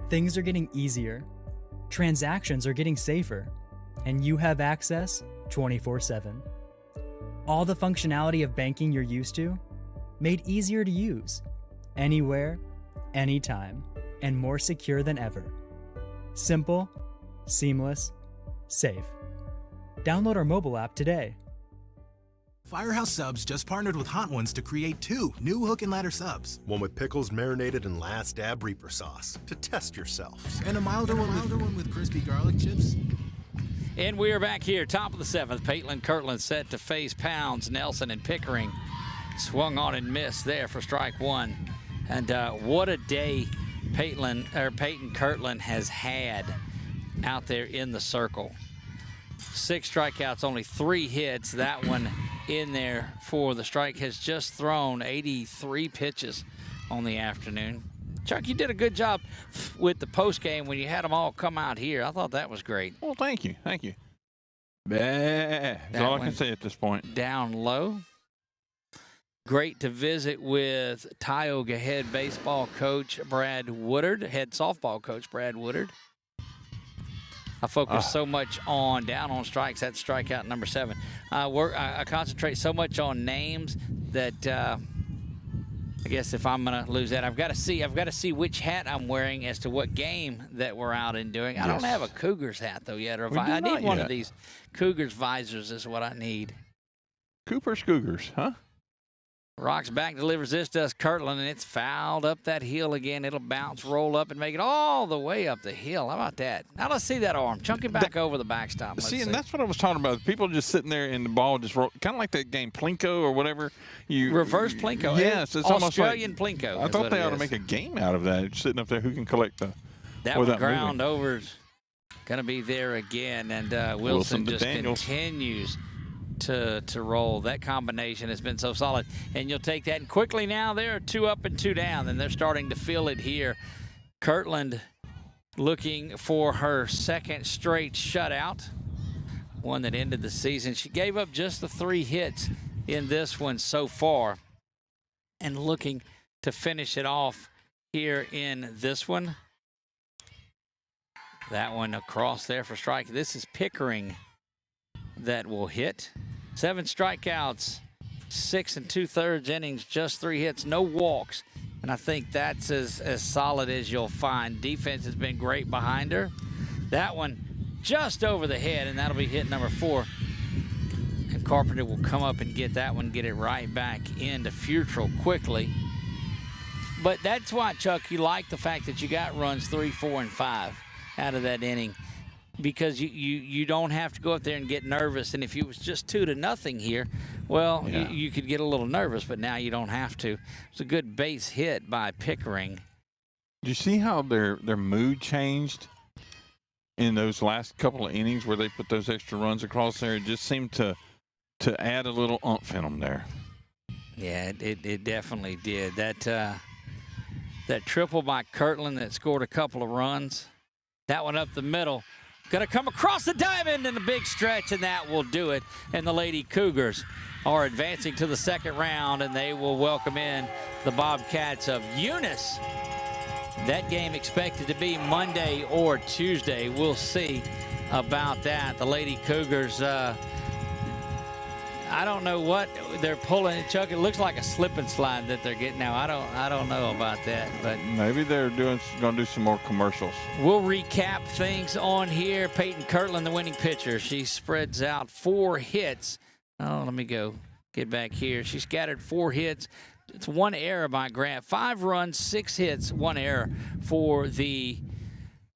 Things are getting easier, Transactions are getting safer, and you have access 24/7. All the functionality of banking you're used to, made easier to use, anywhere, anytime, and more secure than ever. Simple, seamless, safe. Download our mobile app today.
Firehouse Subs just partnered with Hot Ones to create 2 new hook and ladder subs.
One with pickles marinated in Last Dab Reaper sauce to test yourselves.
And a milder one with crispy garlic chips.
And we are back here, top of the 7th. Peyton Kirtland set to face Pounds, Nelson, and Pickering. Swung on and missed there for strike 1. And what a day Peyton Kirtland has had out there in the circle. 6 strikeouts, only 3 hits. That one in there for the strike. Has just thrown 83 pitches on the afternoon. Chuck, you did a good job with the post game when you had them all come out here. I thought that was great.
Well, thank you. Thank you. That's all I can say at this point.
Down low. Great to visit with Tioga head baseball coach Brad Woodard, head softball coach Brad Woodard. I focus so much on down on strikes. That's strikeout number 7. I concentrate so much on names that I guess if I'm gonna lose that, I've got to see which hat I'm wearing as to what game that we're out and doing. I don't have a Cougars hat though yet, or I need one of these Cougars visors is what I need.
Cooper's Cougars, huh?
Rocks back, delivers this to us, Kirtland, and it's fouled up that hill again. It'll bounce, roll up, and make it all the way up the hill. How about that? Now let's see that arm. Chunk it back over the backstop.
And that's what I was talking about. People just sitting there and the ball just roll, kind of like that game Plinko or whatever.
Reverse Plinko.
Yes, it's
Australian
almost like
Plinko.
I thought they ought to make a game out of that. Sitting up there, who can collect the
that one ground over's going to be there again, and Wilson just continues to roll. That combination has been so solid, and you'll take that. And quickly now they're 2 up and 2 down, and they're starting to feel it here. Kirtland looking for her 2nd straight shutout, one that ended the season. She gave up just the 3 hits in this one so far, and looking to finish it off here in this one. That one across there for strike. This is Pickering that will hit. 7 strikeouts, 6 2/3 innings, just 3 hits, no walks. And I think that's as solid as you'll find. Defense has been great behind her. That one just over the head, and that'll be hit number 4. And Carpenter will come up and get that one, get it right back into Futrell quickly. But that's why, Chuck, you like the fact that you got runs 3, 4, and 5 out of that inning, because you don't have to go up there and get nervous. And if it was just 2-0 here, well, you could get a little nervous, but now you don't have to. It's a good base hit by Pickering.
Do you see how their mood changed in those last couple of innings where they put those extra runs across there? It just seemed to add a little oomph in them there.
Yeah, it definitely did. That triple by Kirtland that scored a couple of runs, that one up the middle, going to come across the diamond in a big stretch, and that will do it. And the Lady Cougars are advancing to the 2nd round, and they will welcome in the Bobcats of Eunice. That game expected to be Monday or Tuesday. We'll see about that. The Lady Cougars, I don't know what they're pulling. Chuck, it looks like a slip and slide that they're getting now. I don't know about that, but
maybe they're going to do some more commercials.
We'll recap things on here. Peyton Kirtland, the winning pitcher. She spreads out 4 hits. Oh, let me get back here. She scattered 4 hits. It's 1 error by Grant. 5 runs, 6 hits, 1 error for the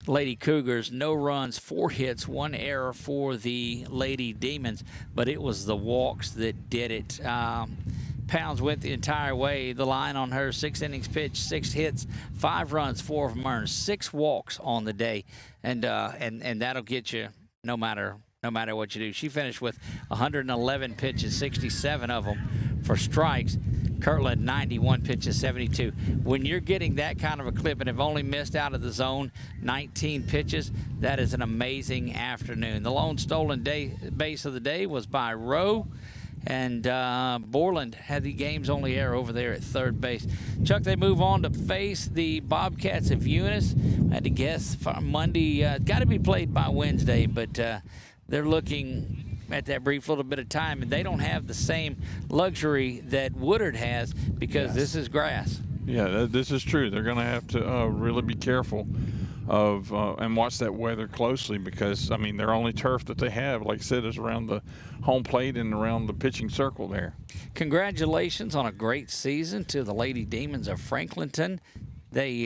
Lady Cougars. No runs, 4 hits, 1 error for the Lady Demons, but it was the walks that did it. Pounds went the entire way. The line on her, 6 innings pitched, 6 hits, 5 runs, 4 of them earned, 6 walks on the day, and that'll get you no matter what you do. She finished with 111 pitches, 67 of them for strikes. Kirtland, 91 pitches, 72. When you're getting that kind of a clip and have only missed out of the zone 19 pitches, that is an amazing afternoon. The lone stolen base of the day was by Rowe, and Borland had the game's only error over there at third base. Chuck, they move on to face the Bobcats of Eunice. I had to guess for Monday. Got to be played by Wednesday, but they're looking at that brief little bit of time, and they don't have the same luxury that Woodard has because this is grass.
Yeah, this is true. They're going to have to really be careful of and watch that weather closely because, I mean, their only turf that they have, like I said, is around the home plate and around the pitching circle there. Congratulations
on a great season to the Lady Demons of Franklinton. They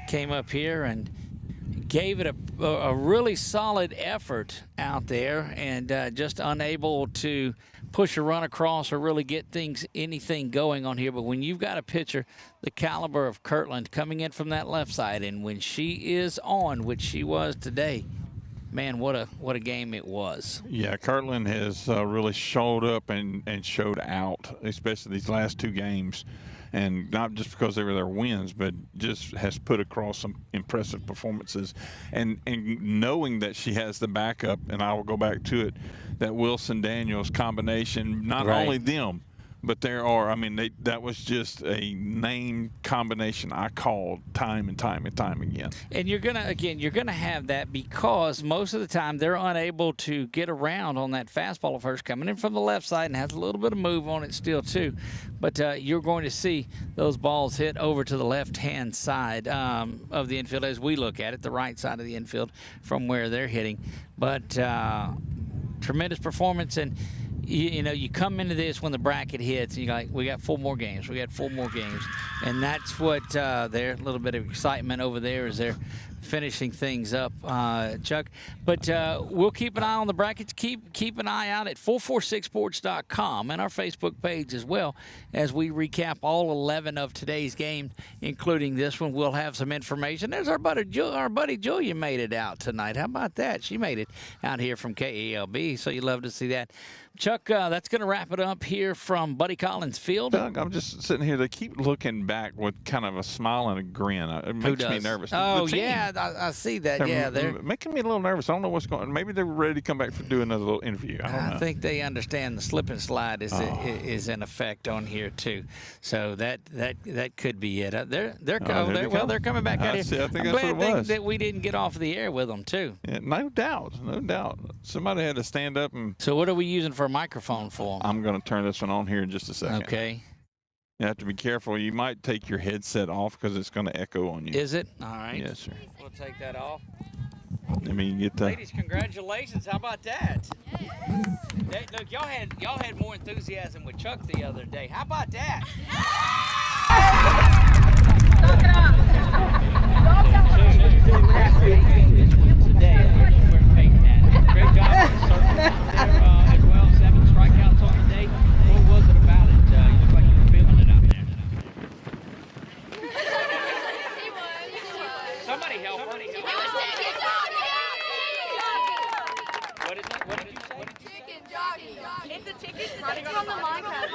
came up here and gave it a really solid effort out there and just unable to push a run across or really get anything going on here. But when you've got a pitcher the caliber of Kirtland coming in from that left side, and when she is on, which she was today, man, what a game it was.
Yeah, Kirtland has really showed up and showed out, especially these last two games. And not just because they were their wins, but just has put across some impressive performances. And knowing that she has the backup, and I will go back to it, that Wilson-Daniels combination, not only them, but there are, I mean, that was just a name combination I called time and time and time again.
And you're going to have that because most of the time they're unable to get around on that fastball of hers coming in from the left side and has a little bit of move on it still too. But you're going to see those balls hit over to the left-hand side of the infield as we look at it, the right side of the infield from where they're hitting. But tremendous performance. And you know, you come into this when the bracket hits, and you're like, we got 4 more games. We got 4 more games. And that's what their little bit of excitement over there is they're finishing things up, Chuck. But we'll keep an eye on the brackets. Keep an eye out at 446sports.com and our Facebook page as well as we recap all 11 of today's games, including this one. We'll have some information. There's our buddy Julia made it out tonight. How about that? She made it out here from KALB, so you love to see that. Chuck, that's going to wrap it up here from Buddy Collins Field.
Doug, I'm just sitting here. They keep looking back with kind of a smile and a grin. It makes me nervous.
Oh, yeah, I see that. They're
making me a little nervous. I don't know what's going on. Maybe they're ready to come back to do another little interview. I don't know.
I think they understand the slip and slide is in effect on here, too. So that could be it. They're coming back out here.
I think
I'm
that's what it was.
that we didn't get off the air with them, too.
Yeah, no doubt. Somebody had to stand up and.
So what are we using for a microphone for?
I'm going to turn this one on here in just a second.
Okay.
You have to be careful. You might take your headset off because it's going to echo on you.
Is it? All right.
Yes, sir.
We'll take that off.
I mean, you get that.
Ladies, congratulations. How about that? Look, y'all had more enthusiasm with Chuck the other day. How about that? Great job on the circle there as well. 7 strikeouts on the day. What was it about it? You look like you were feeling it out there.
He was.
Somebody help her. What is it? What did you say?
Chicken jockey. It's a chicken. It's
on the Minecraft.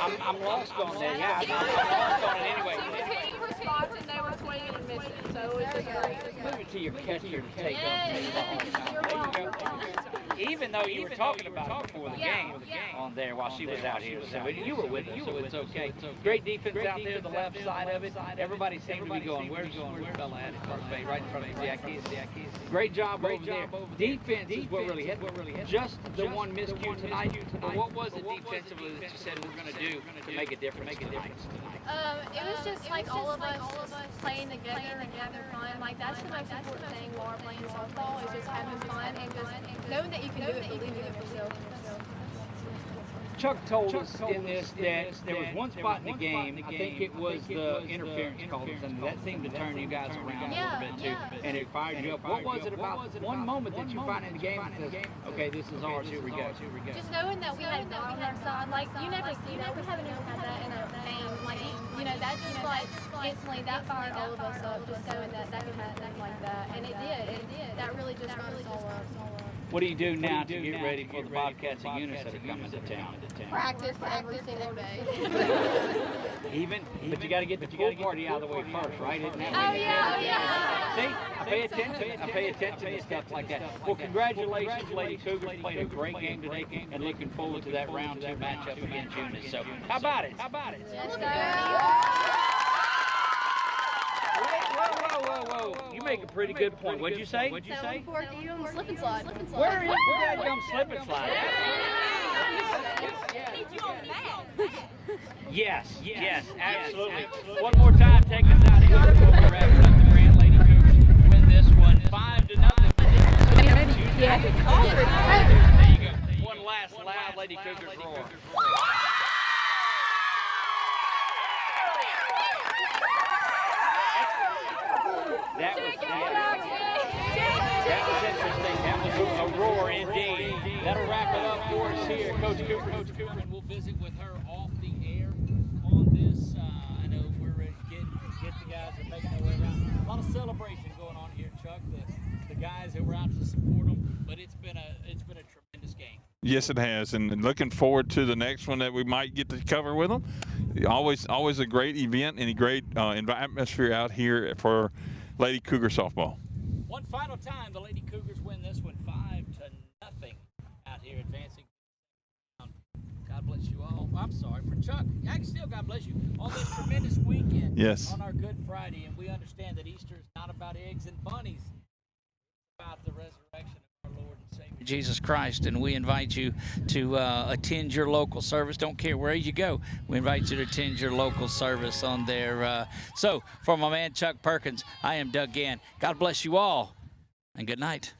I'm lost on that. Yeah, I'm lost on it anyway.
She was hitting for spots and they were swinging and missing. So it was just great.
Move it to your catcher to take up. There you go. Even though you were talking about it before the game on there while she was out here. So you were with us, so it's okay. Great defense out there, the left side of it. Everybody seemed to be going, where's Bella at first base? Right in front of the keys. Great job over there. Defense is what really hit. Just the one miscue tonight. But what was it defensively that you said we're going to do to make a difference tonight?
It was just like all of us playing together and having fun. Like that's the most important thing while we're playing softball is just having fun and just knowing that you can do it, believing in yourself.
Chuck told us in this that there was one spot in the game, I think it was the interference call, and that seemed to turn you guys around a little bit too, and it fired you up. What was it about one moment that you find in the game that says, okay, this is ours, here we go?
Just knowing that we had God on our side, like we haven't ever had that in a game, like that just like instantly that fired all of us up, just knowing that could happen like that, and it did. That really just got us all up.
What do you do now to get ready for the Bobcats of Eunice that are coming to town?
Practice every single day.
But you got to get the pool party out of the way first, right? Isn't that
Oh, yeah.
See, I pay attention. I pay attention to stuff like that. Well, congratulations, Lady Cougars. Played a great game today, and looking forward to that round 2 matchup against Eunice. So, how about it?
Yes, sir.
Whoa. You make a pretty good point. What'd you say?
Looking forward to you on the slip and slide.
Where is the damn slip and slide? Yes, absolutely. One more time, take us out of here. We're wrapping up the Grant Lady Cougars win this one 5-0.
Yeah.
There you go. One last loud Lady Cougars roar. That was interesting. That was a roar indeed. That'll wrap it up for us here. Coach Cooper, and we'll visit with her off the air on this. I know we're ready to get the guys that are making their way around. A lot of celebration going on here, Chuck. The guys that were out to support them, but it's been a tremendous game.
Yes, it has, and looking forward to the next one that we might get to cover with them. Always a great event and a great atmosphere out here for Lady Cougar softball.
One final time, the Lady Cougars win this one 5-0 out here, advancing. God bless you all. I'm sorry for Chuck. Still, God bless you on this tremendous weekend.
Yes.
On our Good Friday, and we understand that Easter is not about eggs and bunnies. It's about the resurrection of our Lord and Savior Jesus Christ, and we invite you to attend your local service. Don't care where you go. We invite you to attend your local service on there. So, for my man Chuck Perkins, I am Doug Gann. God bless you all, and good night.